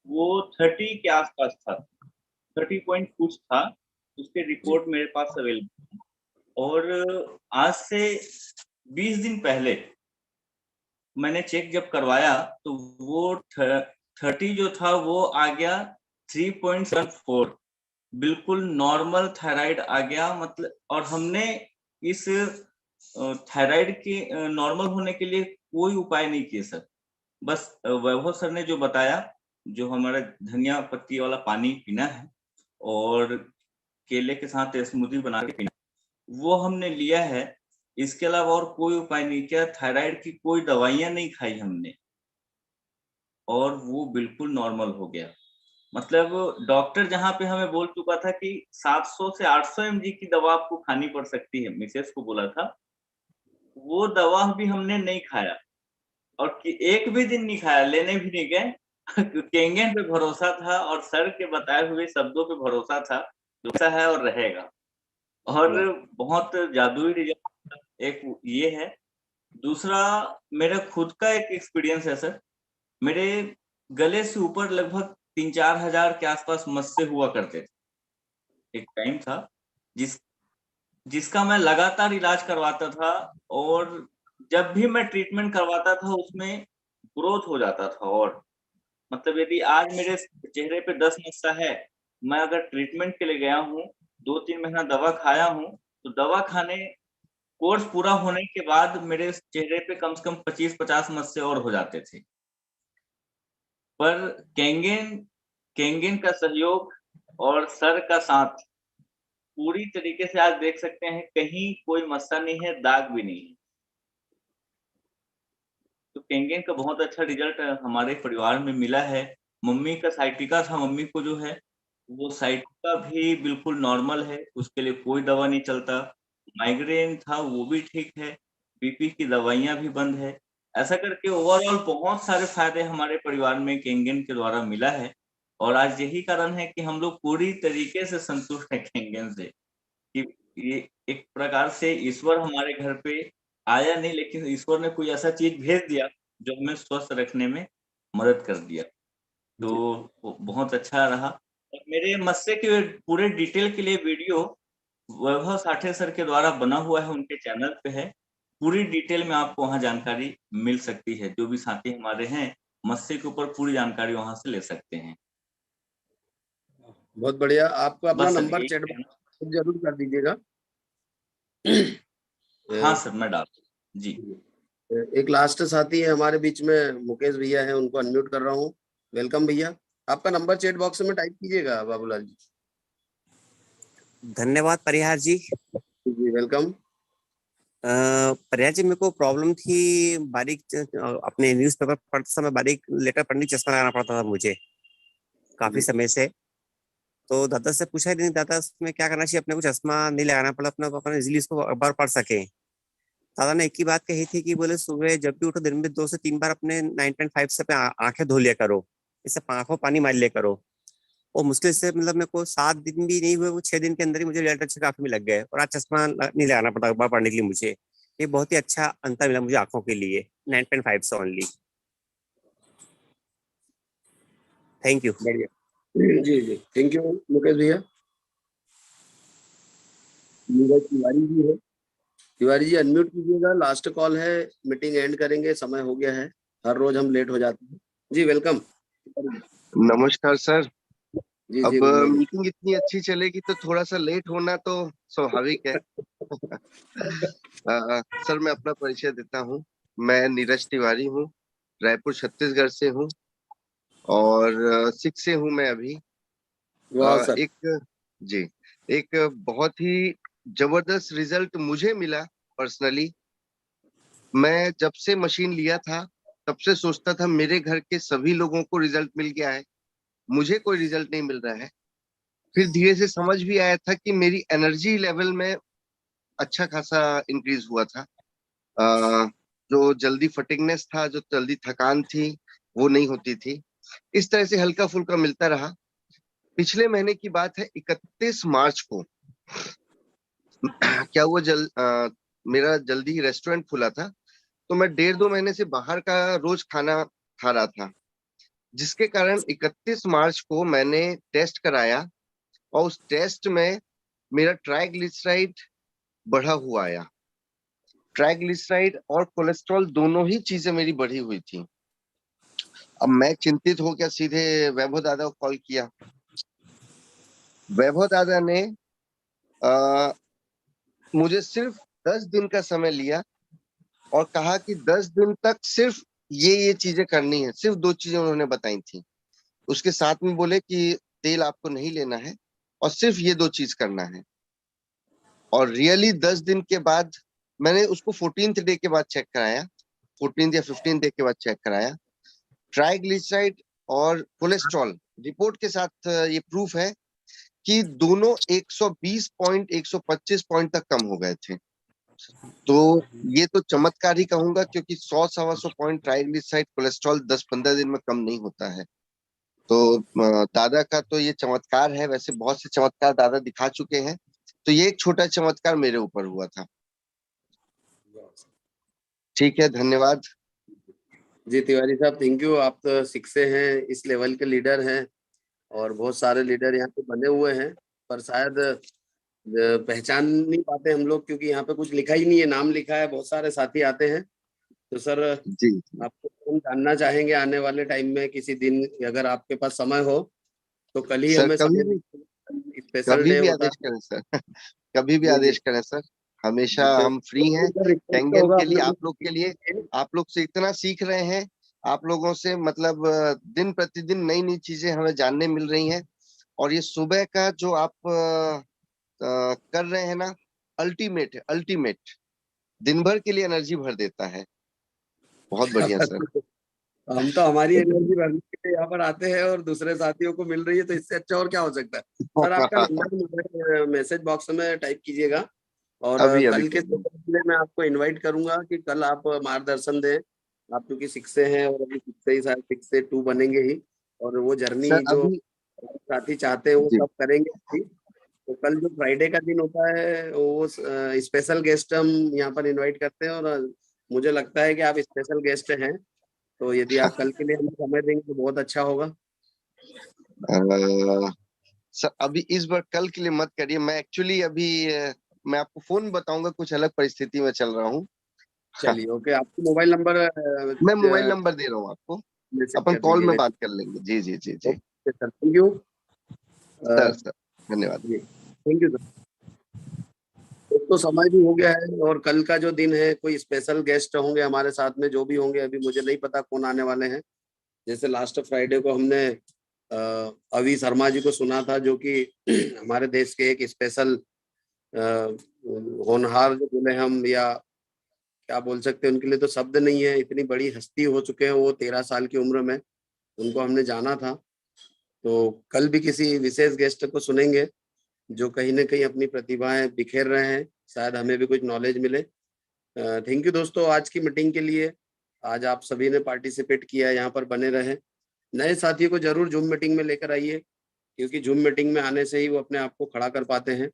वो 30 के आसपास था, 30 पॉइंट कुछ था। उसके रिपोर्ट मेरे पास अवेलेबल है। और आज से 20 दिन पहले मैंने चेक जब करवाया तो वो 30 जो था वो आ गया 3.74, बिल्कुल नॉर्मल थायराइड आ गया। मतलब और हमने इस थायराइड के नॉर्मल होने के लिए कोई उपाय नहीं किए सर। बस वैभव सर ने जो बताया, जो हमारा धनिया पत्ती वाला पानी पीना है और केले के साथ स्मूदी बना के पीना, वो हमने लिया है। इसके अलावा और कोई उपाय नहीं किया। थायराइड की कोई दवाइयां नहीं खाई हमने और वो बिल्कुल नॉर्मल हो गया। मतलब डॉक्टर जहाँ पे हमें बोल चुका था कि 700 से 800 mg की दवा आपको खानी पड़ सकती है, मिसेस को बोला था, वो दवा भी हमने नहीं खाया और एक भी दिन नहीं खाया, लेने भी नहीं गए। केंगेन पे भरोसा था और सर के बताए हुए शब्दों पे भरोसा था, जो है और रहेगा। और बहुत जादुई रिजल्ट एक ये है। दूसरा मेरा खुद का एक एक्सपीरियंस है सर। मेरे गले से ऊपर लगभग 3-4 हजार के आसपास मस्से हुआ करते थे। एक टाइम था जिसका मैं लगातार इलाज करवाता था और जब भी मैं ट्रीटमेंट करवाता था उसमें ग्रोथ हो जाता था। और मतलब यदि आज मेरे चेहरे पे 10 मस्सा है, मैं अगर ट्रीटमेंट के लिए गया हूँ, 2-3 महीना दवा खाया हूँ, तो दवा खाने कोर्स पूरा होने के बाद मेरे चेहरे पे कम से कम 25-50 मस्से और हो जाते थे। पर केंगेन का सहयोग और सर का साथ पूरी तरीके से आज देख सकते हैं, कहीं कोई मस्सा नहीं है, दाग भी नहीं है। तो केंगेन का बहुत अच्छा रिजल्ट हमारे परिवार में मिला है। मम्मी का साइटिका था, मम्मी को जो है वो साइटिका भी बिल्कुल नॉर्मल है, उसके लिए कोई दवा नहीं चलता। माइग्रेन था वो भी ठीक है, बीपी की दवाइयां भी बंद है। ऐसा करके ओवरऑल बहुत सारे फायदे हमारे परिवार में केंगेन के द्वारा मिला है और आज यही कारण है कि हम लोग पूरी तरीके से संतुष्ट हैं केंगन से कि ये एक प्रकार से ईश्वर हमारे घर पे आया नहीं, लेकिन ईश्वर ने कोई ऐसा चीज भेज दिया जो हमें स्वस्थ रखने में मदद कर दिया। तो वो बहुत अच्छा रहा। और मेरे मत्स्य के पूरे डिटेल के लिए वीडियो वैभव साठे सर के द्वारा बना हुआ है, उनके चैनल पे है। पूरी डिटेल में आपको वहाँ जानकारी मिल सकती है। जो भी साथी हमारे हैं मत्स्य के ऊपर पूरी जानकारी वहाँ से ले सकते हैं। बहुत बढ़िया। आपको अपना बस सर नंबर यही चैट कहना। बॉक्स जरूर कर दीजिएगा। हाँ सर, मैं डाल जी। एक लास्ट साथी है हमारे बीच में, मुकेश भैया है, उनको अनम्यूट कर रहा हूँ। वेलकम भैया, आपका नंबर चैट बॉक्स में टाइप कीजिएगा बाबूलाल जी। धन्यवाद परिहार जी। जी वेलकम। परिहार जी, मेरे को प्रॉब्लम थी बारीक अपने न्यूज़पेपर पढ़ते समय बारीक लेटर पढ़ने चश्मा लगाना पड़ता था मुझे काफी समय से। तो दादा से पूछा ही नहीं, दादा इसमें क्या करना चाहिए अपने को, चश्मा नहीं लगाना पड़ा अपना, अपना इजिली इसको अखबार पढ़ सके। दादा ने एक ही बात कही थी कि बोले सुबह जब भी उठो दिन में 2 से 3 बार अपने 9.5 से पे आंखें धो लिया करो, इससे आंखों पानी मार लिया करो। और मुश्किल से मतलब मेरे को 7 दिन भी नहीं हुए, वो 6 दिन के अंदर ही मुझे रिजल्ट अच्छे काफी लग गए और आज चश्मा नहीं लगाना पड़ता अखबार पढ़ने के लिए मुझे। ये बहुत ही अच्छा अंतर मिला मुझे आंखों के लिए 9.5 से ओनली। Thank you. बढ़िया, जी जी थैंक यू मुकेश भैया। नीरज तिवारी जी है, तिवारी जी अनम्यूट कीजिएगा, लास्ट कॉल है, मीटिंग एंड करेंगे, समय हो गया है, हर रोज हम लेट हो जाते हैं। जी वेलकम। नमस्कार सर। जी जी अब गुड मॉर्निंग। मीटिंग इतनी अच्छी चलेगी तो थोड़ा सा लेट होना तो स्वाभाविक है। सर मैं अपना परिचय देता हूँ। मैं नीरज तिवारी हूँ, रायपुर छत्तीसगढ़ से हूँ और 6 से हूँ मैं अभी। वाह सर। एक बहुत ही जबरदस्त रिजल्ट मुझे मिला पर्सनली। मैं जब से मशीन लिया था तब से सोचता था मेरे घर के सभी लोगों को रिजल्ट मिल गया है, मुझे कोई रिजल्ट नहीं मिल रहा है। फिर धीरे से समझ भी आया था कि मेरी एनर्जी लेवल में अच्छा खासा इंक्रीज हुआ था। जो जल्दी फटिगनेस था, जो जल्दी थकान थी, वो नहीं होती थी। इस तरह से हल्का फुल्का मिलता रहा। पिछले महीने की बात है, 31 मार्च को क्या हुआ, मेरा जल्दी रेस्टोरेंट खुला था, तो मैं 1.5-2 महीने से बाहर का रोज खाना खा रहा था, जिसके कारण 31 मार्च को मैंने टेस्ट कराया और उस टेस्ट में मेरा ट्राइग्लिसराइड बढ़ा हुआ आया। ट्राइग्लिसराइड और कोलेस्ट्रॉल दोनों ही चीजें मेरी बढ़ी हुई थी। अब मैं चिंतित हो गया, सीधे वैभव दादा को कॉल किया। वैभव दादा ने मुझे सिर्फ 10 दिन का समय लिया और कहा कि 10 दिन तक सिर्फ ये चीजें करनी है। सिर्फ 2 चीजें उन्होंने बताई थी। उसके साथ में बोले कि तेल आपको नहीं लेना है और सिर्फ ये 2 चीज करना है। और रियली 10 दिन के बाद मैंने उसको 14th डे के बाद चेक कराया, 14th या 15th डे के बाद चेक कराया। ट्राइग्लिसराइड और कोलेस्ट्रॉल रिपोर्ट के साथ ये प्रूफ है कि दोनों 120 पॉइंट 125 पॉइंट तक कम हो गए थे। तो ये तो चमत्कार ही कहूंगा, क्योंकि 100-125 पॉइंट ट्राइग्लिसराइड कोलेस्ट्रॉल 10-15 दिन में कम नहीं होता है। तो दादा का तो ये चमत्कार है। वैसे बहुत से चमत्कार दादा दिखा चुके हैं, तो ये एक छोटा चमत्कार मेरे ऊपर हुआ था। ठीक है, धन्यवाद। जी तिवारी साहब थैंक यू। आप तो 6 से हैं, इस लेवल के लीडर हैं और बहुत सारे लीडर यहाँ पे बने हुए हैं, पर शायद पहचान नहीं पाते हम लोग, क्योंकि यहाँ पे कुछ लिखा ही नहीं है, नाम लिखा है, बहुत सारे साथी आते हैं। तो सर जी आपको हम जानना चाहेंगे आने वाले टाइम में किसी दिन, अगर आपके पास समय हो तो कल ही सर हमें कभी समय भी स्पेशल डे होता आदेश करें सर। कभी भी जी जी आदेश करें सर, हमेशा तो हम फ्री हैं। रिक्वेस्ट कैंगन होगा के लिए, अपने आप लोग के लिए, आप लोग से इतना सीख रहे हैं। आप लोगों से मतलब दिन प्रतिदिन नई नई चीजें हमें जानने मिल रही हैं। और ये सुबह का जो आप कर रहे हैं ना, अल्टीमेट है, अल्टीमेट। दिन भर के लिए एनर्जी भर देता है। बहुत बढ़िया सर। हम तो हमारी एनर्जी भरने के लिए यहाँ पर आते हैं और दूसरे साथियों को मिल रही है, तो इससे अच्छा और क्या हो सकता है। सर आपका नंबर मैसेज बॉक्स में टाइप कीजिएगा और अभी कल के कर दूं। लिए मैं आपको इनवाइट करूंगा कि कल आप मार्गदर्शन दें। आप क्योंकि 6 से हैं और अभी 6 से ही शायद 6 से 2 बनेंगे ही, और वो जर्नी सर जो अभी साथी चाहते हैं वो जी सब करेंगे अभी। तो कल जो फ्राइडे का दिन होता है वो स्पेशल गेस्ट हम यहाँ पर इनवाइट करते हैं, और मुझे लगता है कि आप स्पेशल गेस्ट हैं, तो यदि आप कल के लिए हमें समय देंगे तो बहुत अच्छा होगा। सर अभी इस बार कल के लिए मत करिए, मैं एक्चुअली अभी मैं आपको फोन बताऊंगा, कुछ अलग परिस्थिति में चल रहा हूँ। चलिए ओके, आपको मोबाइल नंबर मैं मोबाइल नंबर दे रहा हूँ आपको, मैसेज अपन कर कॉल दीजिए। में बात कर लेंगे। जी जी जी जी okay sir, thank you sir धन्यवाद। जी, थैंक यू सर। तो समय भी हो गया है, और कल का जो दिन है कोई स्पेशल गेस्ट होंगे हमारे साथ में, जो भी होंगे अभी मुझे नहीं पता कौन आने वाले हैं। जैसे लास्ट फ्राइडे को हमने अवी शर्मा जी को सुना था, जो कि हमारे देश के एक स्पेशल होनहार जो बोले हम, या क्या बोल सकते हैं, उनके लिए तो शब्द नहीं है, इतनी बड़ी हस्ती हो चुके हैं वो 13 साल की उम्र में, उनको हमने जाना था। तो कल भी किसी विशेष गेस्ट को सुनेंगे जो कहीं ना कहीं अपनी प्रतिभाएं बिखेर रहे हैं, शायद हमें भी कुछ नॉलेज मिले। थैंक यू दोस्तों आज की मीटिंग के लिए। आज आप सभी ने पार्टिसिपेट किया, यहाँ पर बने रहे। नए साथियों को जरूर जूम मीटिंग में लेकर आइए, क्योंकि जूम मीटिंग में आने से ही वो अपने आप को खड़ा कर पाते हैं।